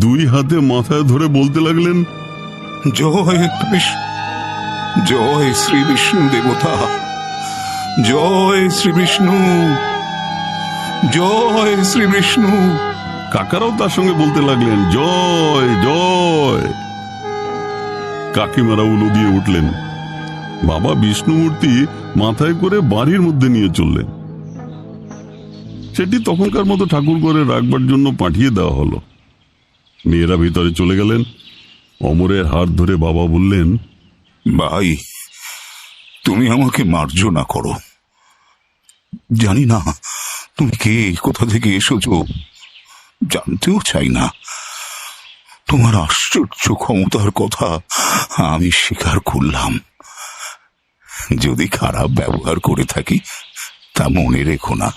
2 হাতে মাথায় ধরে বলতে লাগলেন, জয় শ্রী বিষ্ণু দেবতা, জয় শ্রী বিষ্ণু, জয় শ্রী বিষ্ণু। কাকারাও তার সঙ্গে বলতে লাগলেন, জয় জয়। কাকিমারা উলু দিয়ে উঠলেন। বাবা বিষ্ণু মূর্তি মাথায় করে বাড়ির মধ্যে নিয়ে চললেন। সেটি তখনকার মতো ঠাকুর ঘরে রাখবার জন্য পাঠিয়ে দেওয়া হলো। মেয়েরা ভিতরে চলে গেলেন। অমরের হাত ধরে বাবা বললেন, ভাই, তুমি আমাকে মার্জনা করো। জানি না তুমি কে, কোথা থেকে এসেছ, জানতেও চাই না। তোমার আশ্চর্য ক্ষমতার কথা আমি স্বীকার করলাম। যদি খারাপ ব্যবহার করে থাকি তা মনে রেখো না।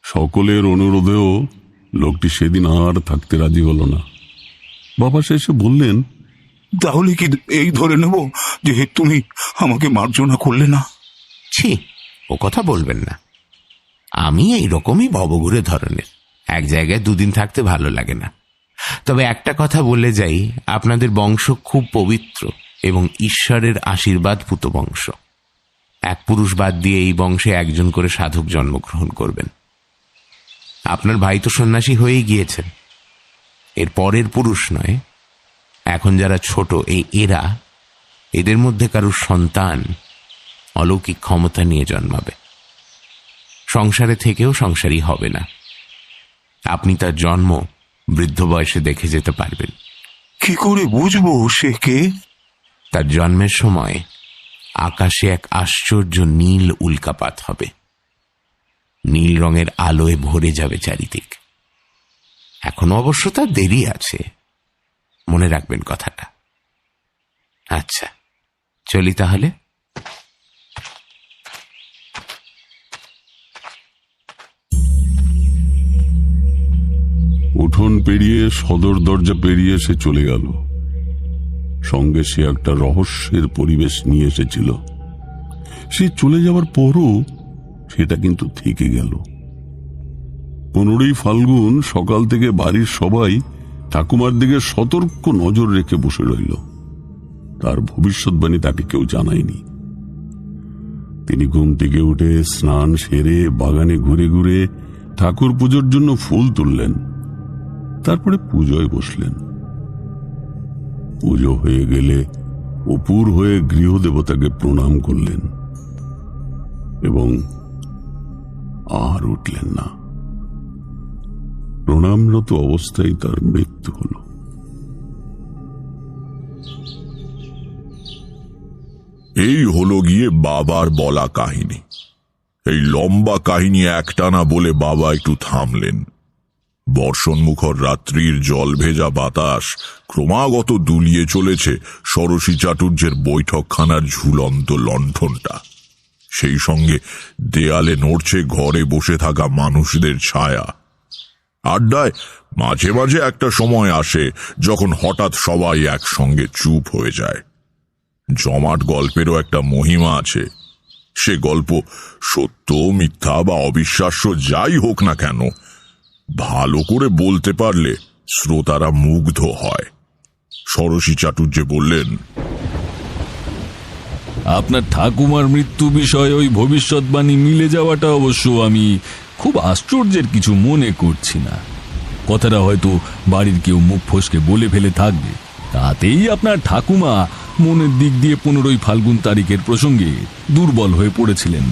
সকলের অনুরোধেও লোকটি সেদিন আর থাকতে রাজি হল না। বাবা শেষে বললেন, তাহলে কি এই ধরে নেব যে তুমি আমাকে মার্জনা করলে না? ছি, ও কথা বলবেন না। আমি এইরকমই ভবঘুরে ধরনের, এক জায়গায় 2 দিন থাকতে ভালো লাগে না। তবে একটা কথা বলে যাই, আপনাদের বংশ খুব পবিত্র এবং ঈশ্বরের আশীর্বাদ পুত বংশ। 1 পুরুষ বাদ দিয়ে এই বংশে 1 জন করে সাধক জন্মগ্রহণ করবেন। আপনার ভাই তো সন্ন্যাসী হয়েই গিয়েছেন। এর পরের পুরুষ নয়, এখন যারা ছোট এরা, এদের মধ্যে কারুর সন্তান অলৌকিক ক্ষমতা নিয়ে জন্মাবে। সংসারে থেকেও সংসারী হবে না। আপনি তার জন্ম বৃদ্ধ বয়সে দেখে যেতে পারবেন। কি করে বুঝবো সে কে? তার জন্মের সময় আকাশে এক আশ্চর্য নীল উল্কাপাত হবে। নীল রঙের আলোয় ভরে যাবে চারিদিক। এখনো অবশ্য তার দেরি আছে, মনে রাখবেন কথাটা। আচ্ছা, চলি তাহলে। উঠোন পেরিয়ে সদর দরজা পেরিয়ে সে চলে গেল। সঙ্গে সে একটা রহস্যের পরিবেশ নিয়ে এসেছিল। সে চলে যাওয়ার পরও সেটা কিন্তু থেকে গেল। 15ই ফাল্গুন সকাল থেকে বাড়ির সবাই ঠাকুমার দিকে সতর্ক নজর রেখে বসে রইল। তার ভবিষ্যৎবাণী তাকে কেউ জানায়নি। তিনি ঘুম থেকে উঠে স্নান সেরে বাগানে ঘুরে ঘুরে ঠাকুর পুজোর জন্য ফুল তুললেন। তারপরে পুজোয় বসলেন। পুজো হয়ে গেলে অপুর হয়ে গৃহদেবতাকে প্রণাম করলেন এবং আর উঠলেন না। প্রণামরত অবস্থায় তার মৃত্যু হল। এই হলো গিয়ে বাবার বলা কাহিনী। এই লম্বা কাহিনী একটানা বলে বাবা একটু থামলেন। বর্ষণমুখর রাত্রির জল ভেজা বাতাস ক্রমাগত দুলিয়ে চলেছে ষোড়শী চাটুর্যের বৈঠকখানার ঝুলন্ত লণ্ঠনটা। সেই সঙ্গে দেয়ালে নড়ছে ঘরে বসে থাকা মানুষদের ছায়া। আড্ডায় মাঝে মাঝে একটা সময় আসে যখন হঠাৎ সবাই একসঙ্গে চুপ হয়ে যায়। জমাট গল্পেরও একটা মহিমা আছে। সে গল্প সত্য, মিথ্যা বা অবিশ্বাস্য যাই হোক না কেন, ভালো করে বলতে পারলে শ্রোতারা মুগ্ধ হয়। ষোড়শী চাটুর্য বললেন, আপনার ঠাকুমার মৃত্যু বিষয়ে ওই ভবিষ্যৎবাণী মিলে যাওয়াটা অবশ্য আমি খুব আশ্চর্যের কিছু মনে করছি না। কথাটা হয়তো বাড়ির কেউ মুখ ফসকে বলে ফেলে থাকবে, তাতেই আপনার ঠাকুমা মনের দিক দিয়ে 15ই ফাল্গুন তারিখের প্রসঙ্গে দুর্বল হয়ে পড়েছিলেন,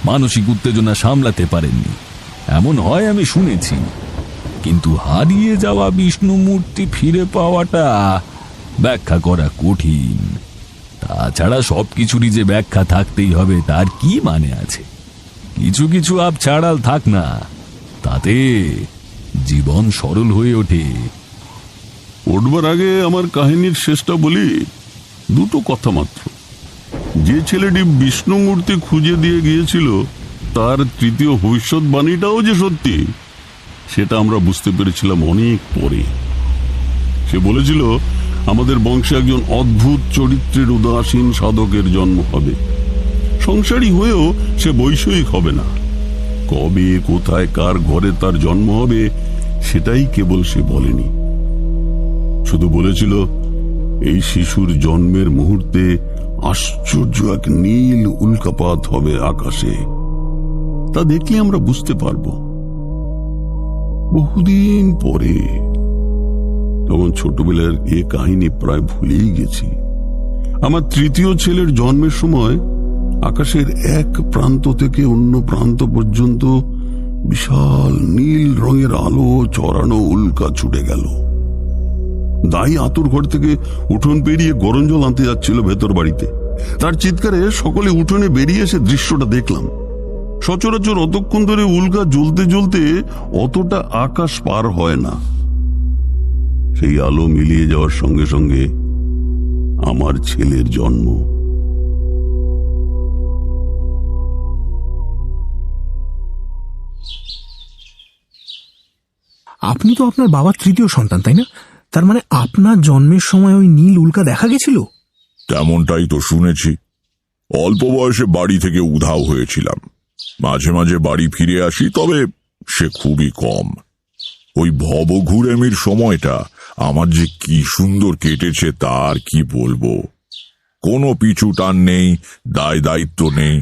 মানসিক উত্তেজনা সামলাতে পারেননি, এমন হয় আমি শুনেছি। কিন্তু হারিয়ে যাওয়া বিষ্ণু মূর্তি ফিরে পাওয়াটা ব্যাখ্যা করা কঠিন। তাছাড়া সবকিছুরই যে ব্যাখ্যা থাকতেই হবে তার কি মানে আছে? কিছু কিছু ছাড়াল থাক না, তাতে জীবন সরল হয়ে ওঠে। উঠবার আগে আমার কাহিনীর শেষটা বলি। দুটো কথা মাত্র। যে ছেলেটি বিষ্ণু মূর্তি খুঁজে দিয়ে গিয়েছিল তার তৃতীয় ভবিষ্যৎবাণীটাও যে সত্যি সেটা আমরা বুঝতে পেরেছিলাম অনেক পরে। সে বলেছিল আমাদের বংশে একজন অদ্ভুত চরিত্রের উদাসীন সাধকের জন্ম হবে। সংসারী হয়েও সে বৈষয়িক হবে না। কবে, কোথায়, কার ঘরে তার জন্ম হবে সেটাই কেবল সে বলেনি। শুধু বলেছিল এই শিশুর জন্মের মুহূর্তে আশ্চর্য এক নীল উল্কাপাত হবে আকাশে। তা দেখলে আমরা বুঝতে পারব। বহুদিন পরে, তখন ছোটবেলার এ কাহিনী প্রায় ভুলেই গেছি, আমার তৃতীয় ছেলের জন্মের সময় আকাশের এক প্রান্ত থেকে অন্য প্রান্ত পর্যন্ত বিশাল নীল রঙের আলো চড়ানো উল্কা ছুটে গেল। দাই আতুর ঘর থেকে উঠোন পেরিয়ে গরম জল আনতে যাচ্ছিল ভেতর বাড়িতে। তার চিৎকারে সকলে উঠোনে বেরিয়ে এসে দৃশ্যটা দেখলাম। সচরাচর অতক্ষণ ধরে উল্কা জ্বলতে জ্বলতে অতটা আকাশ পার হয় না। সেই আলো মিলিয়ে যাওয়ার সঙ্গে সঙ্গে আমার ছেলের জন্ম। আপনি তো আপনার বাবার তৃতীয় সন্তান, তাই না? তার মানে আপনার জন্মের সময় ওই নীল উল্কা দেখা গেছিল? তেমনটাই তো শুনেছি। অল্প বয়সে বাড়ি থেকে উধাও হয়েছিলাম। মাঝে মাঝে বাড়ি ফিরে আসি, তবে সে খুবই কম। ওই ভবঘুরেমির সময়টা আমার যে কি সুন্দর কেটেছে তার কি বলবো। কোনো পিছু টান নেই, দায় দায়িত্ব নেই,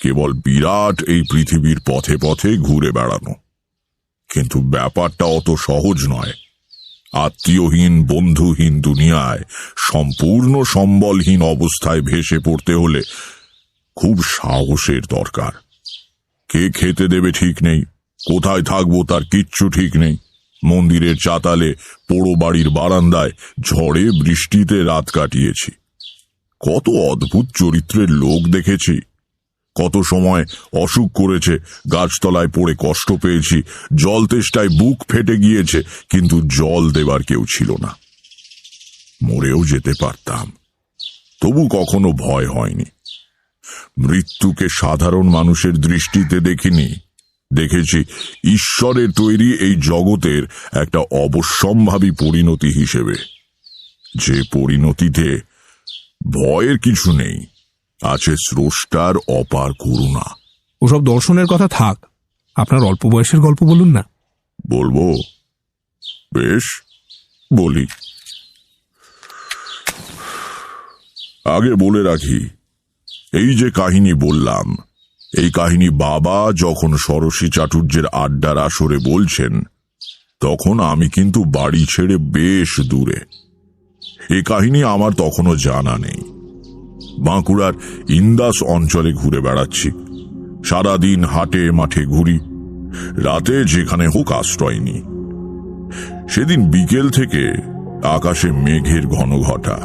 কেবল বিরাট এই পৃথিবীর পথে পথে ঘুরে বেড়ানো। কিন্তু ব্যাপারটা অত সহজ নয়। আত্মীয়হীন, বন্ধুহীন দুনিয়ায় সম্পূর্ণ সম্বলহীন অবস্থায় ভেসে পড়তে হলে খুব সাহসের দরকার। কে খেতে দেবে ঠিক নেই, কোথায় থাকবো তার কিচ্ছু ঠিক নেই, মন্দিরের চাতালে, পোড়ো বাড়ির বারান্দায় ঝড়ে বৃষ্টিতে রাত কাটিয়েছি। কত অদ্ভুত চরিত্রের লোক দেখেছি। কত সময় অসুখ করেছে, গাছতলায় পড়ে কষ্ট পেয়েছি, জল তেষ্টায় বুক ফেটে গিয়েছে, কিন্তু জল দেবার কেউ ছিল না। মরেও যেতে পারতাম, তবু কখনো ভয় হয়নি। মৃত্যুকে সাধারণ মানুষের দৃষ্টিতে দেখিনি, দেখেছি ঈশ্বরের তৈরি এই জগতের একটা অবশ্যম্ভাবী পরিণতি হিসেবে, যে পরিণতিতে ভয়ের কিছু নেই, আছে স্রষ্টার অপার করুণা। ওসব দর্শনের কথা থাক, আপনার অল্প বয়সের গল্প বলুন না। বলবো? বেশ, বলি। আগে বলে রাখি, এই যে কাহিনী বললাম, এই কাহিনী বাবা যখন ষোড়শী চাটুর্যের আড্ডার আসরে বলছেন, তখন আমি কিন্তু বাড়ি ছেড়ে বেশ দূরে। এই কাহিনী আমার তখনও জানা নেই। বাঁকুড়ার ইন্দাস অঞ্চলে ঘুরে বেড়াচ্ছি। সারাদিন হাটে মাঠে ঘুরি, রাতে যেখানে হোক আশ্রয় নিই। সেদিন বিকেল থেকে আকাশে মেঘের ঘনঘটা।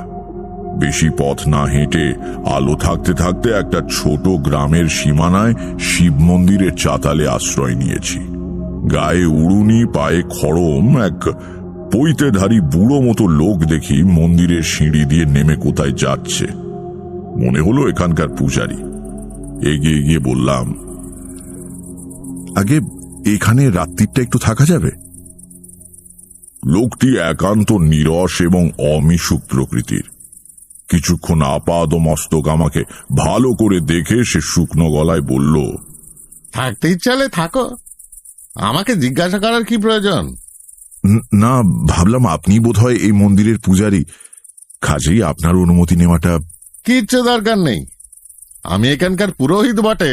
বেশি পথ না হেঁটে আলো থাকতে থাকতে একটা ছোট গ্রামের সীমানায় শিব মন্দিরের চাতালে আশ্রয় নিয়েছি। গায়ে উড়ুনি, পায়ে খড়ম, এক পৈতেধারী বুড়ো মতো লোক দেখি মন্দিরের সিঁড়ি দিয়ে নেমে কোথায় যাচ্ছে। মনে হলো এখানকার পূজারি। এগিয়ে গিয়ে বললাম, আগে এখানে রাত্রিটা একটু থাকা যাবে? লোকটি একান্ত নীরস এবং অমিশুক প্রকৃতির। কিছুক্ষণ আপাদ মস্তক আমাকে ভালো করে দেখে সে শুকনো গলায় বলল, থাকতে ইচ্ছালে থাকো, আমাকে জিজ্ঞাসা করার কি প্রয়োজন? না, ভাবলাম আপনি বোধহয় এই মন্দিরের পূজারি, কাজেই আপনার অনুমতি নেওয়াটা। কিচ্ছু দরকার নেই, আমি এখানকার পুরোহিত বটে,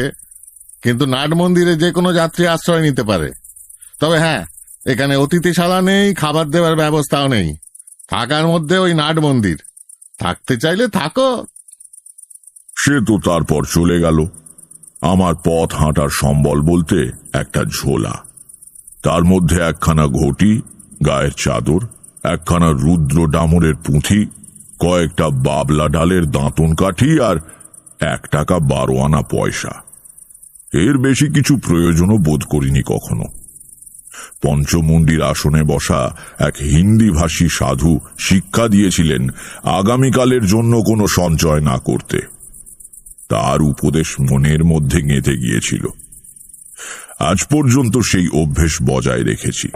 কিন্তু নাট মন্দিরে যে কোনো যাত্রী আশ্রয় নিতে পারে। তবে হ্যাঁ, এখানে অতিথিশালা নেই, খাবার দেওয়ার ব্যবস্থাও নেই। থাকার মধ্যে ওই নাট মন্দির, থাকতে চাইলে থাকো। সে তো তারপর চলে গেল। আমার পথ হাঁটার সম্বল বলতে একটা ঝোলা, তার মধ্যে একখানা ঘটি, গায়ের চাদর, একখানা রুদ্র ডামরের পুঁথি, কয়েকটা বাবলা ডালের দাঁতন কাঠি আর 1 টাকা 12 আনা পয়সা। এর বেশি কিছু প্রয়োজনও বোধ করিনি কখনো। পঞ্চমুণ্ডির আসনে বসা এক হিন্দি ভাষী সাধু শিক্ষা দিয়েছিলেন আগামীকালের জন্য কোনো সঞ্চয় না করতে। তার উপদেশ মনের মধ্যে গেঁথে গিয়েছিল। আজ পর্যন্ত সেই অভ্যেস বজায় রেখেছি।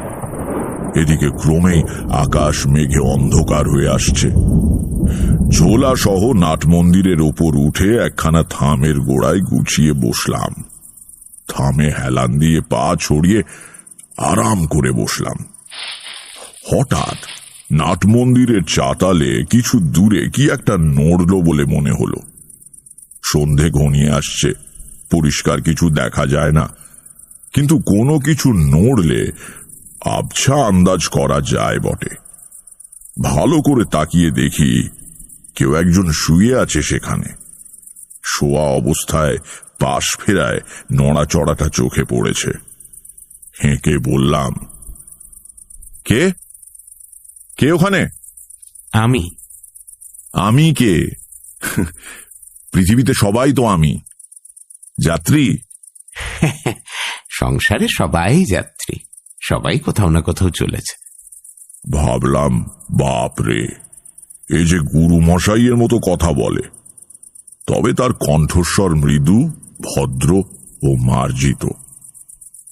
এদিকে ক্রমেই আকাশ মেঘে অন্ধকার হয়ে আসছে। ঝোলা সহ নাট মন্দিরের ওপর উঠে একখানা থামের গোড়ায় গুছিয়ে বসলাম। থামে হেলান দিয়ে পা ছড়িয়ে আরাম করে বসলাম। হঠাৎ নাট মন্দিরের চাতালে কিছু দূরে কি একটা নড়ল বলে মনে হলো। সন্ধে ঘনিয়ে আসছে, পরিষ্কার কিছু দেখা যায় না, কিন্তু কোনো কিছু নড়লে আবছা আন্দাজ করা যায় বটে। ভালো করে তাকিয়ে দেখি কেউ একজন শুয়ে আছে সেখানে। শোয়া অবস্থায় পাশ ফেরায় নড়াচড়াটা চোখে পড়েছে। হেঁকে বললাম, কে কে ওখানে? আমি। আমি কে? পৃথিবীতে সবাই তো আমি। যাত্রী? সংসারে সবাই যাত্রী, সবাই কোথাও না কোথাও চলেছে। ভাবলাম, বাপ রে, এই যে গুরু মশাইয়ের মতো কথা বলে, তবে তার কণ্ঠস্বর মৃদু, ভদ্র ও মার্জিত।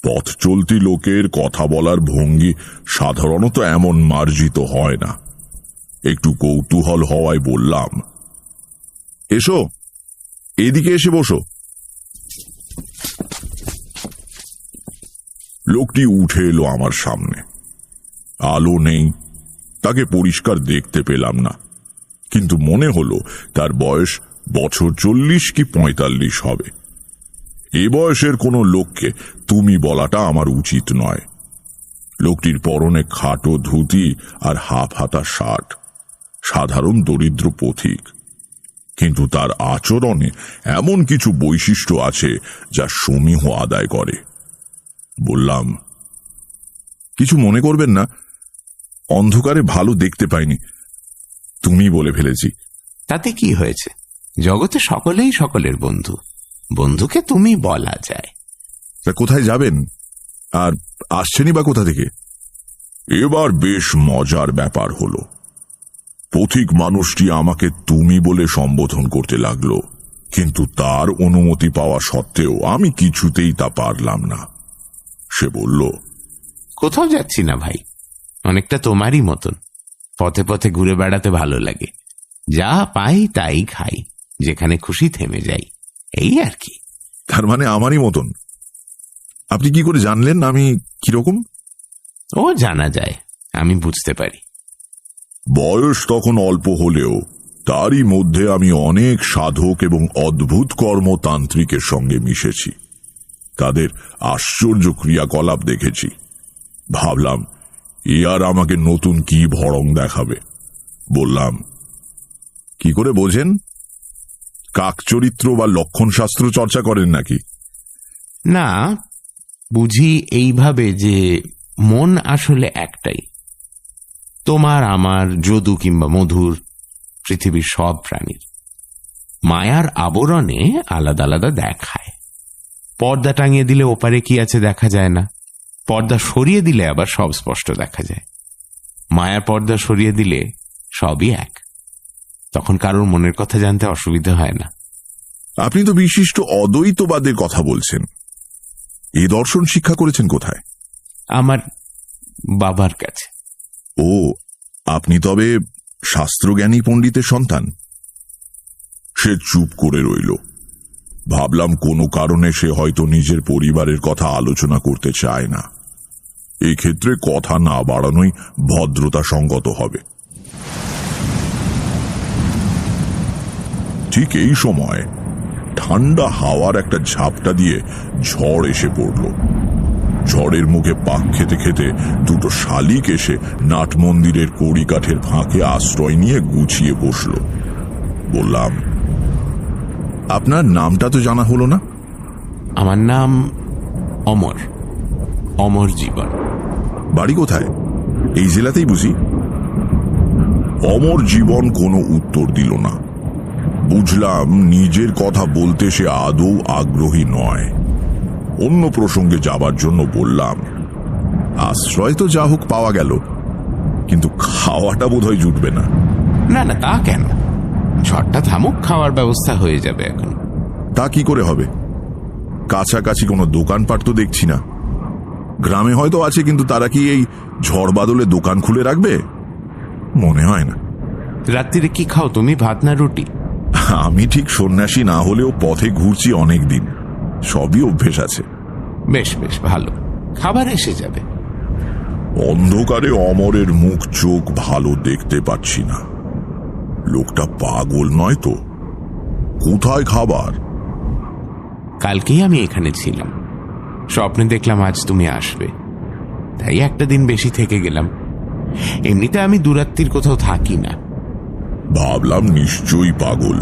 পথ চলতি লোকের কথা বলার ভঙ্গি সাধারণত এমন মার্জিত হয় না। একটু কৌতূহল হওয়ায় বললাম, এসো, এদিকে এসে বসো। লোকটি উঠে এলো আমার সামনে। আলো নেই, তাকে পরিষ্কার দেখতে পেলাম না, কিন্তু মনে হলো তার বয়স বছর 40 কি 45 হবে। এ বয়সের কোনো লোককে তুমি বলাটা আমার উচিত নয়। লোকটির পরনে খাটো ধুতি আর হাফ হাতা শার্ট, সাধারণ দরিদ্র পথিক, কিন্তু তার আচরণে এমন কিছু বৈশিষ্ট্য আছে যা সমীহ আদায় করে। বললাম, কিছু মনে করবেন না, অন্ধকারে ভালো দেখতে পাইনি, তুমি বলে ফেলেছি। তাতে কি হয়েছে? জগতে সকলেই সকলের বন্ধু, বন্ধুকে তুমি বলা যায়। তা কোথায় যাবেন, আর আসছেনই বা কোথা থেকে? এবার বেশ মজার ব্যাপার হলো। পথিক মানুষটি আমাকে তুমি বলে সম্বোধন করতে লাগলো, কিন্তু তার অনুমতি পাওয়া সত্ত্বেও আমি কিছুতেই তা পারলাম না। সে বলল, কোথাও যাচ্ছি না ভাই, অনেকটা তোমারই মতন। পথে পথে ঘুরে বেড়াতে ভালো লাগে, যা পাই তাই খাই, যেখানে খুশি থেমে যাই, এই আর কি। তার মানে আমারই মতন? আপনি কি করে জানলেন আমি কিরকম? ও জানা যায়, আমি বুঝতে পারি। বয়স তখন অল্প হলেও তারই মধ্যে আমি অনেক সাধক এবং অদ্ভুত কর্মতান্ত্রিকের সঙ্গে মিশেছি, তাদের আশ্চর্য ক্রিয়াকলাপ দেখেছি। ভাবলাম এ আর আমাকে নতুন কি ভড়ং দেখাবে। বললাম, কি করে বোঝেন? কাকচরিত্র বা লক্ষণশাস্ত্র চর্চা করেন নাকি? না, বুঝি এইভাবে যে মন আসলে একটাই। তোমার, আমার, যদু কিংবা মধুর, পৃথিবীর সব প্রাণীর মায়ার আবরণে আলাদা আলাদা দেখায়। পর্দা টাঙিয়ে দিলে ওপারে কি আছে দেখা যায় না, পর্দা সরিয়ে দিলে আবার সব স্পষ্ট দেখা যায়। মায়ার পর্দা সরিয়ে দিলে সবই এক, তখন কারোর মনের কথা জানতে অসুবিধা হয় না। আপনি তো বিশিষ্ট অদ্বৈতবাদের কথা বলছেন, এই দর্শন শিক্ষা করেছেন কোথায়? আমার বাবার কাছে। ও, আপনি তবে শাস্ত্রজ্ঞানী পণ্ডিতের সন্তান? সে চুপ করে রইল। ভাবলাম কোনো কারণে সে হয়তো নিজের পরিবারের কথা আলোচনা করতে চায় না। এক্ষেত্রে কথা না বাড়ানোই ভদ্রতা সঙ্গত হবে। ঠিক এই সময় ঠান্ডা হাওয়ার একটা ঝাপটা দিয়ে ঝড় এসে পড়ল। ঝড়ের মুখে পাক খেতে খেতে দুটো শালিক এসে নাট মন্দিরের কড়িকাঠের ফাঁকে আশ্রয় নিয়ে গুছিয়ে বসল। বললাম, আপনার নামটা তো জানা হলো না। আমার নাম অমর, অমর জীবন। বাড়ি কোথায়? এই জেলাতেই বুঝি। অমর জীবন কোনো উত্তর দিল না। বুঝলাম নিজের কথা বলতে সে আদৌ আগ্রহী নয়। অন্য প্রসঙ্গে যাবার জন্য বললাম, আশ্রয় তো যা হোক পাওয়া গেল, কিন্তু খাওয়াটা বোধহয় জুটবে না। না না, তা কেন, ঝড়টা থামুক, খাওয়ার ব্যবস্থা হয়ে যাবে এখন। তা কি করে হবে? কাছাকাছি কোনো দোকানপাট তো দেখছি না। গ্রামে হয়তো আছে, কিন্তু তারা কি এই ঝড় বাদলে দোকান খুলে রাখবে? মনে হয় না। রাত্রিরে কি খাও তুমি, ভাত না রুটি? আমি ঠিক সন্ন্যাসী না হলেও পথে ঘুরছি অনেক দিন, সবই অভ্যেস আছে। বেশ বেশ ভালো, খাবার এসে যাবে। অন্ধকারে অমরের মুখ চোখ ভালো দেখতে পাচ্ছি না। লোকটা পাগল নয় তো? কোথায় খাবার? কালকেই আমি এখানে ছিলাম, স্বপ্নে দেখলাম আজ তুমি আসবে, তাই একটা দিন বেশি থেকে গেলাম। এমনিতে আমি দুরাত্রির কোথাও থাকি না। ভাবলাম নিশ্চয়ই পাগল।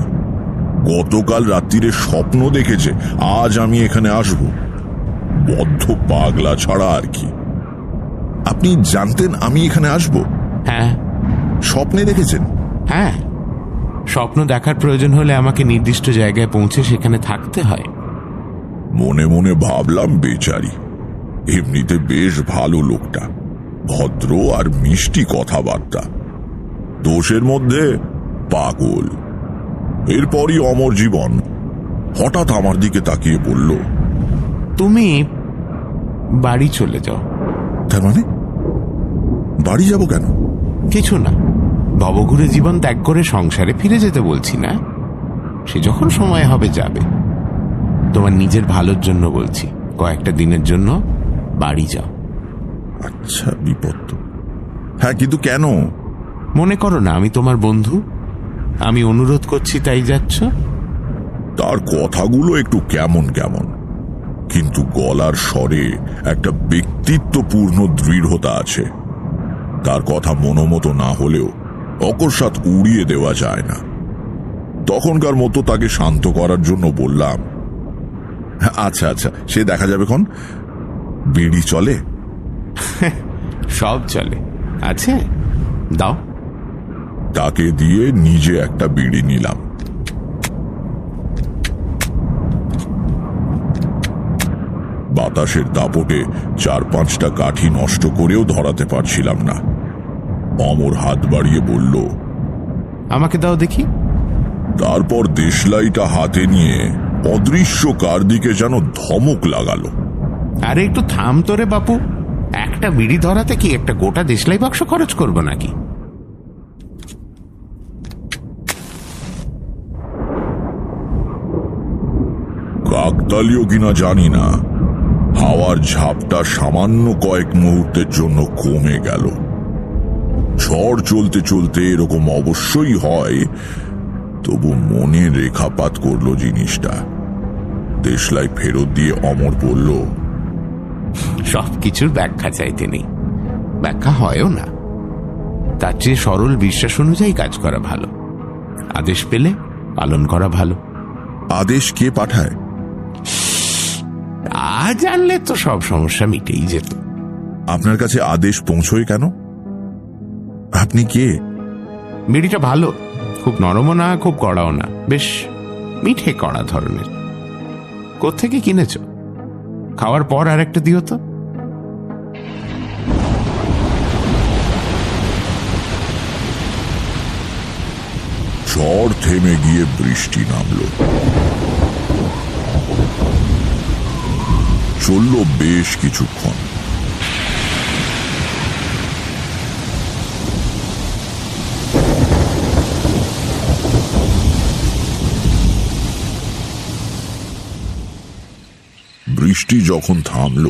গতকাল রাত্রিরে স্বপ্ন দেখেছে আজ আমি এখানে আসব। বদ্ধ পাগলা ছাড়া আর কি। আপনি জানতেন আমি এখানে আসব? হ্যাঁ। স্বপ্নে দেখেছেন? হ্যাঁ, স্বপ্ন দেখার প্রয়োজন হলে আমাকে নির্দিষ্ট জায়গায় পৌঁছে সেখানে থাকতে হয়। মনে মনে ভাবলাম, বেচারি, এমনিতে বেশ ভালো লোকটা, ভদ্র আর মিষ্টি কথাবার্তা, দোষের মধ্যে পাগল। এরপরই অমর জীবন হঠাৎ আমার দিকে তাকিয়ে বলল, তুমি বাড়ি চলে যাও। তার মানে বাড়ি যাব কেন? কিছু না, ভবঘুরে জীবন ত্যাগ করে সংসারে ফিরে যেতে বলছি না, সে যখন সময় হবে যাবে। তোমার নিজের ভালোর জন্য বলছি, কয়েকটা দিনের জন্য বাড়ি যাও। আচ্ছা, বিপদ তো। হ্যাঁ, কিন্তু কেন? মনে করো না আমি তোমার বন্ধু, আমি অনুরোধ করছি তাই যাচ্ছ? তার কথাগুলো একটু কেমন কেমন, কিন্তু গলার স্বরে একটা ব্যক্তিত্বপূর্ণ দৃঢ়তা আছে। তার কথা মনোমতো না হলেও অকস্মাৎ উড়িয়ে দেওয়া যায় না। তখনকার মতো তাকে শান্ত করার জন্য বললাম, আচ্ছা আচ্ছা, সে দেখা যাবে। বিড়ি চলে? সব চলে। আছে, দাও। তাকে দিয়ে নিজে একটা বিড়ি নিলাম। বাতাসের দাপটে 4-5টা কাঠি নষ্ট করেও ধরাতে পারছিলাম না। অমর হাত বাড়িয়ে বলল, আমাকে দাও দেখি। তারপর দেশলাইটা হাতে নিয়ে অদৃশ্য কার দিকে যেন ধমক লাগালো। আরে একটু থাম তোরে বাপু, একটা বিড়ি ধরাতে কি একটা গোটা দেশলাই বাক্স খরচ করবো নাকি? কাকতালীয় কিনা জানি না, হাওয়ার ঝাপটা সামান্য কয়েক মুহূর্তের জন্য কমে গেল। ঝড় চলতে চলতে এরকম অবশ্যই হয়, তবু মনে রেখাপাত করলো জিনিসটা। দেশলাই ফেরত দিয়ে অমর বলল, সবকিছুর ব্যাখ্যা চাইতে নেই, ব্যাখ্যা হয়ও না। তার চেয়ে সরল বিশ্বাস অনুযায়ী কাজ করা ভালো, আদেশ পেলে পালন করা ভালো। আদেশ কে পাঠায়? তা জানলে তো সব সমস্যা মিটেই যেত। আপনার কাছে আদেশ পৌঁছয় কেন? আপনি কে? বিড়িটা ভালো, খুব নরমও না, খুব কড়াও না, বেশ মিঠে কড়া ধরনের। কোত্থেকে কিনেছ? খাওয়ার পর আর একটা দিও তো। ঝড় থেমে গিয়ে বৃষ্টি নামল। চলল বেশ কিছুক্ষণ। বৃষ্টি যখন থামল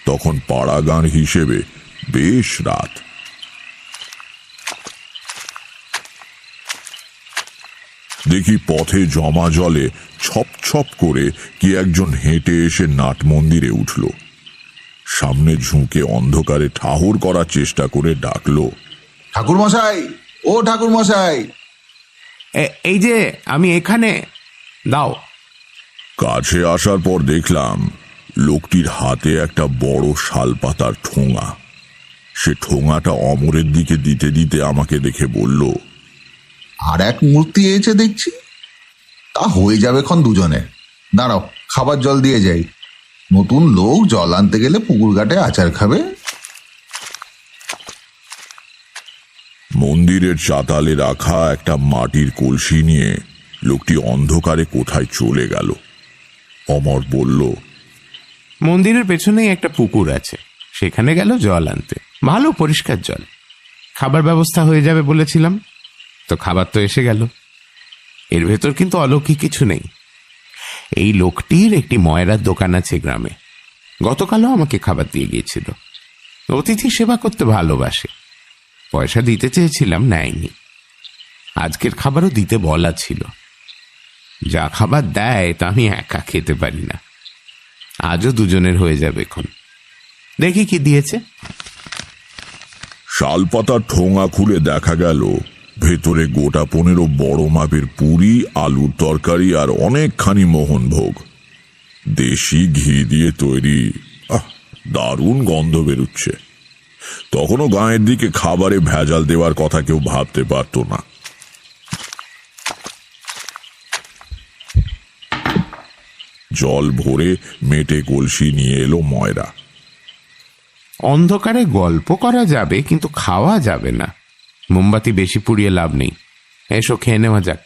তখন পাড়াগান হিসেবে বেশ রাত। দেখি পথে জমা জলে ছপ ছপ করে কি একজন হেঁটে এসে নাট মন্দিরে উঠল। সামনে ঝুঁকে অন্ধকারে ঠাহর করার চেষ্টা করে ডাকলো, ঠাকুর মশাই, ও ঠাকুর মশাই। এই যে আমি এখানে, দাও। কাছে আসার পর দেখলাম লোকটির হাতে একটা বড় শালপাতার ঠোঙা। সে ঠোঙাটা অমরের দিকে দিতে দিতে আমাকে দেখে বলল, আর এক মূর্তি এসে দেখছি, তা হয়ে যাবে খন দুজনে। দাঁড়াও, খাবার জল দিয়ে যাই। নতুন লোক জল আনতে গেলে পুকুর ঘাটে আচার খাবে। মন্দিরের চাতালে রাখা একটা মাটির কলসি নিয়ে লোকটি অন্ধকারে কোথায় চলে গেল। অমর বলল, মন্দিরের পেছনেই একটা পুকুর আছে, সেখানে গেল জল আনতে। ভালো পরিষ্কার জল। খাবার ব্যবস্থা হয়ে যাবে বলেছিলাম, তো খাবার তো এসে গেল। এর ভেতর কিন্তু অলৌকিক কিছু নেই। এই লোকটির একটি ময়রার দোকান আছে গ্রামে। গতকালও আমাকে খাবার দিয়ে গিয়েছিল। অতিথি সেবা করতে ভালোবাসে। পয়সা দিতে চেয়েছিলাম, নেয়নি। আজকের খাবারও দিতে বলা ছিল। যা খাবার দেয় তা আমি একা খেতে পারি না। আজও দুজনের হয়ে যাবে এখন। দেখি কি দিয়েছে। শালপাতার ঠোঙা খুলে দেখা গেল ভেতরে গোটা 15 বড় মাপের পুরি, আলুর তরকারি আর অনেকখানি মোহনভোগ। দেশি ঘি দিয়ে তৈরি। দারুণ গন্ধ বেরুচ্ছে। তখনও গায়ের দিকে খাবারে ভেজাল দেওয়ার কথা কেউ ভাবতে পারত না। জল ভরে মেটে কলসি নিয়ে এলো ময়রা। অন্ধকারে গল্প করা যাবে, কিন্তু খাওয়া যাবে না। মোমবাতি বেশি পুড়িয়ে লাভ নেই। এসো খেয়ে নেওয়া যাক।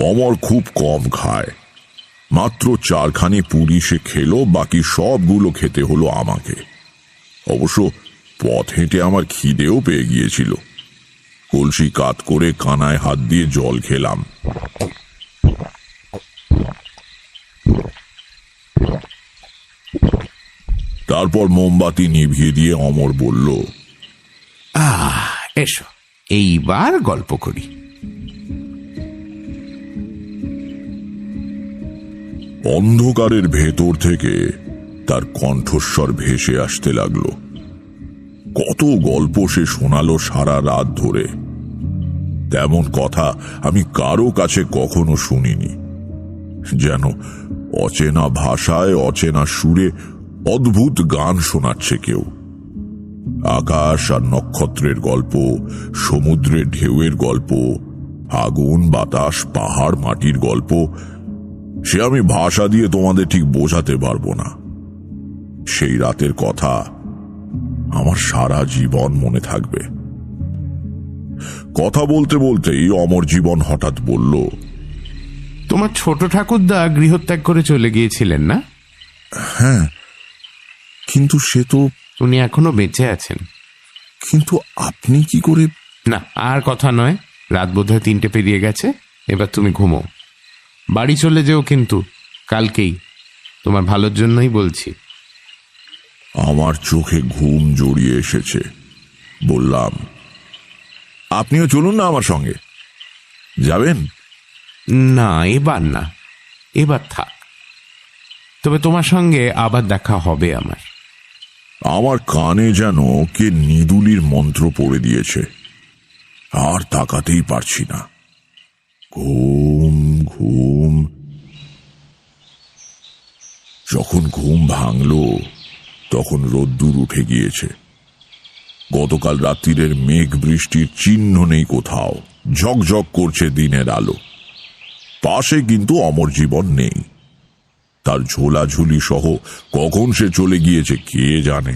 অমর খুব কম খায়। মাত্র 4খানি পুরি সে খেলো, বাকি সবগুলো খেতে হলো আমাকে। অবশ্য পথ হেঁটে আমার খিদেও পেয়ে গিয়েছিল। কলসি কাত করে কানায় হাত দিয়ে জল খেলাম। তারপর মোমবাতি নিভিয়ে দিয়ে অমর বলল, এসো এইবার গল্প করি। অন্ধকারের ভেতর থেকে তার কণ্ঠস্বর ভেসে আসতে লাগলো। কত গল্প সে শোনালো সারা রাত ধরে। তেমন কথা আমি কারো কাছে কখনো শুনিনি। যেন অচেনা ভাষায় অচেনা সুরে অদ্ভুত গান শোনাচ্ছে কেউ। আকাশ আর নক্ষত্রের গল্প, সমুদ্রের ঢেউয়ের গল্প, আগুন বাতাস পাহাড় মাটির গল্প, সে আমি ভাষা দিয়ে তোমাদের ঠিক বোঝাতে পারবো না। সেই রাতের কথা আমার সারা জীবন মনে থাকবে। কথা বলতে বলতেই অমর জীবন হঠাৎ বলল, তোমার ছোট ঠাকুরদা গৃহত্যাগ করে চলে গিয়েছিলেন না? হ্যাঁ, কিন্তু সে তো... উনি এখনো বেঁচে আছেন। কিন্তু আপনি কি করে? না, আর কথা নয়, রাত বোধহয় 3টে পেরিয়ে গেছে, এবার তুমি ঘুমো। বাড়ি চলে যেও কিন্তু কালকেই, তোমার ভালোর জন্যই বলছি। আমার চোখে ঘুম জড়িয়ে এসেছে। বললাম, আপনিও চলুন না আমার সঙ্গে। যাবেন? না, এবার না, এবার থাক। তবে তোমার সঙ্গে আবার দেখা হবে আমার। আমার কানে যেন কে নিদুলির মন্ত্র পড়ে দিয়েছে, আর তাকাতেই পারছি না। ঘুম ঘুম। যখন ঘুম ভাঙল তখন রোদ্দুর উঠে গিয়েছে। গতকাল রাত্রির মেঘ বৃষ্টির চিহ্ন নেই কোথাও, ঝকঝক করছে দিনের আলো। পাশে কিন্তু অমর জীবন নেই। তার ঝোলাঝুলি সহ কখন সে চলে গিয়েছে কে জানে।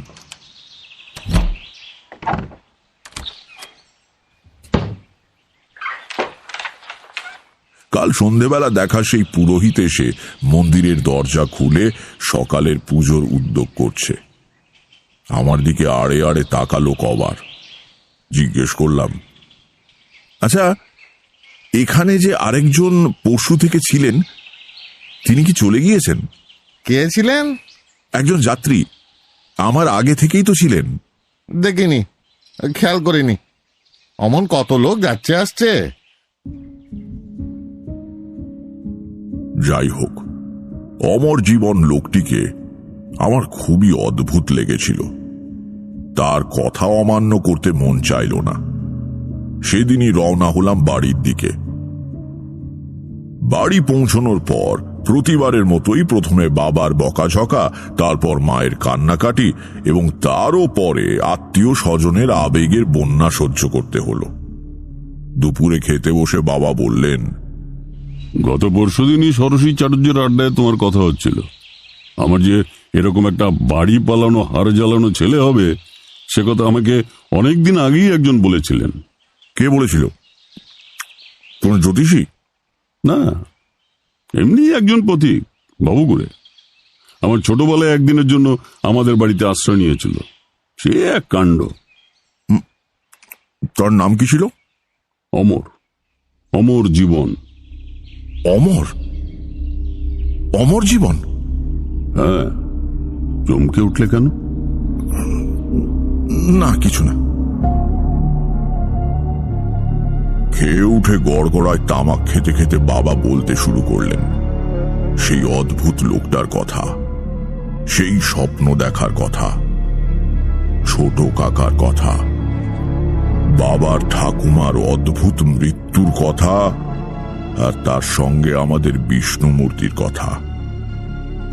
কাল সন্ধেবেলা দেখা সেই পুরোহিত এসে মন্দিরের দরজা খুলে সকালের পুজোর উদ্যোগ করছে। আমার দিকে আড়ে আড়ে তাকালো কবার। জিজ্ঞেস করলাম, আচ্ছা, এখানে যে আরেকজন পশু থেকে ছিলেন, তিনি কি চলে গিয়েছেন? কে ছিলেন? একজন যাত্রী, আমার আগে থেকেই তো ছিলেন। দেখিনি, খেয়াল করিনি। অমন কত লোক যাচ্ছে আসছে। যাই হোক, অমর জীবন লোকটিকে আমার খুবই অদ্ভুত লেগেছিল। তার কথা অমান্য করতে মন চাইল না। সেদিনই রওনা হলাম বাড়ির দিকে। বাড়ি পৌঁছানোর পর প্রতিবারের মতোই প্রথমে বাবার বকাঝকা, তারপর মায়ের কান্নাকাটি এবং তারও পরে আত্মীয় স্বজনের আবেগের বন্যা সহ্য করতে হলো। দুপুরে খেতে বসে বাবা বললেন, গত পরশুদিনই ষোড়শী চাটুর্যের আড্ডায় তোমার কথা হচ্ছিল। আমার যে এরকম একটা বাড়ি পালানো হাড় জ্বালানো ছেলে হবে, সে কথা আমাকে অনেকদিন আগেই একজন বলেছিলেন। কে বলেছিল? কোন জ্যোতিষী? না, এমনি একজন পথিক, বাবুগুড়ে। আমার ছোটবেলায় একদিনের জন্য আমাদের বাড়িতে আশ্রয় নিয়েছিল। সে এক কাণ্ড। তার নাম কি ছিল? অমর। অমর জীবন। অমর? অমর জীবন? হ্যাঁ। চমকে উঠলে কেন? না, কিছু না। খেয়ে উঠে গড়গড়ায় তামাক খেতে খেতে বাবা বলতে শুরু করলেন সেই অদ্ভুত লোকটার কথা, সেই স্বপ্ন দেখার কথা, ছোট কাকার কথা, বাবার ঠাকুমার অদ্ভুত মৃত্যুর কথা, আর তার সঙ্গে আমাদের বিষ্ণু মূর্তির কথা।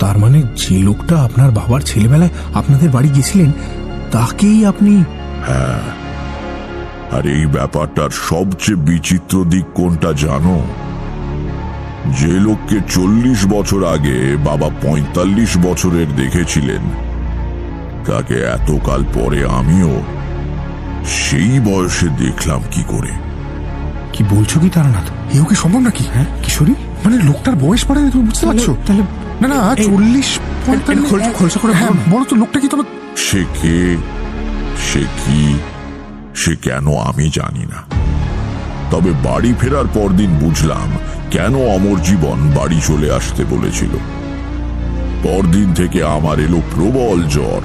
তার মানে যে লোকটা আপনার বাবার ছেলেবেলায় আপনাদের বাড়ি গেছিলেন, তাকেই আপনি? হ্যাঁ। আর এই ব্যাপারটার সবচেয়ে বিচিত্র দিক কোনটা জানো? যে লোককে 40 বছর আগে বাবা 45 বছরের দেখেছিলেন, তাকে এতকাল পরে আমিও সেই বয়সে দেখলাম কি করে। কি বলছো কি তারানাথ? এও কি সম্ভব নাকি? হ্যাঁ কিশোরী, মানে লোকটার বয়স পড়ে তুমি বুঝতে পারছো? তাহলে না না 40 খোলসা করে বলো তো, লোকটা কি তোমার? সে কে, সে কি, সে কেন আমি জানি না। তবে বাড়ি ফেরার পরদিন বুঝলাম কেন অমর জীবন বাড়ি চলে আসতে বলেছিল। পরদিন থেকে আমার এলো প্রবল জ্বর।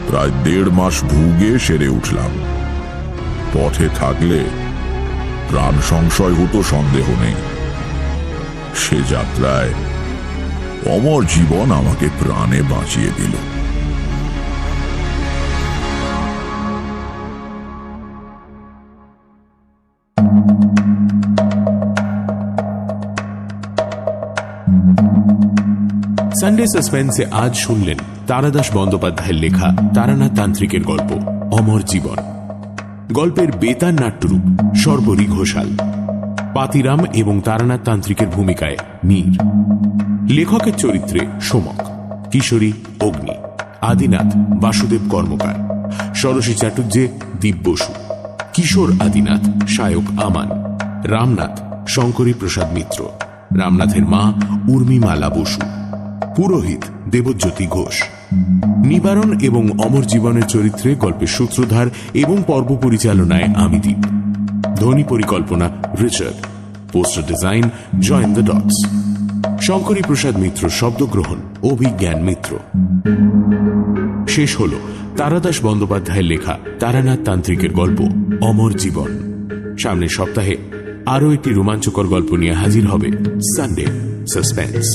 প্রায় 1.5 মাস ভুগে সেরে উঠলাম। পথে থাকলে প্রাণ সংশয় হতো সন্দেহ নেই। সে যাত্রায় অমর জীবন আমাকে প্রাণে বাঁচিয়ে দিল। সানডে সাসপেন্সে আজ শুনলেন তারাদাস বন্দ্যোপাধ্যায়ের লেখা তারানাথ তান্ত্রিকের গল্প অমর জীবন। গল্পের বেতার নাট্যরূপ সর্বরী ঘোষাল, পাতিরাম এবং তারানাথ তান্ত্রিকের ভূমিকায় মীর, লেখকের চরিত্রে সোমক, কিশোরী অগ্নি, আদিনাথ বাসুদেব কর্মকার, ষোড়শী চাটুর্যে দীপ বসু, কিশোর আদিনাথ সায়ক আমান, রামনাথ শঙ্করী প্রসাদ মিত্র, রামনাথের মা উর্মিমালা বসু, পুরোহিত দেবজ্যোতি ঘোষ। নিবারণ এবং অমর জীবনের চরিত্রে গল্পের সূত্রধার এবং পর্ব পরিচালনায় আমিদীপ, ধ্বনি পরিকল্পনা Richard, poster design join the dots, Shankari Prasad Mitra শব্দগ্রহণ অভিজ্ঞান মিত্র। শেষ হল তারাদাস বন্দ্যোপাধ্যায়ের লেখা তারানাথ তান্ত্রিকের গল্প অমর জীবন। সামনের সপ্তাহে আরও একটি রোমাঞ্চকর গল্প নিয়ে হাজির হবে সানডে সাসপেন্স।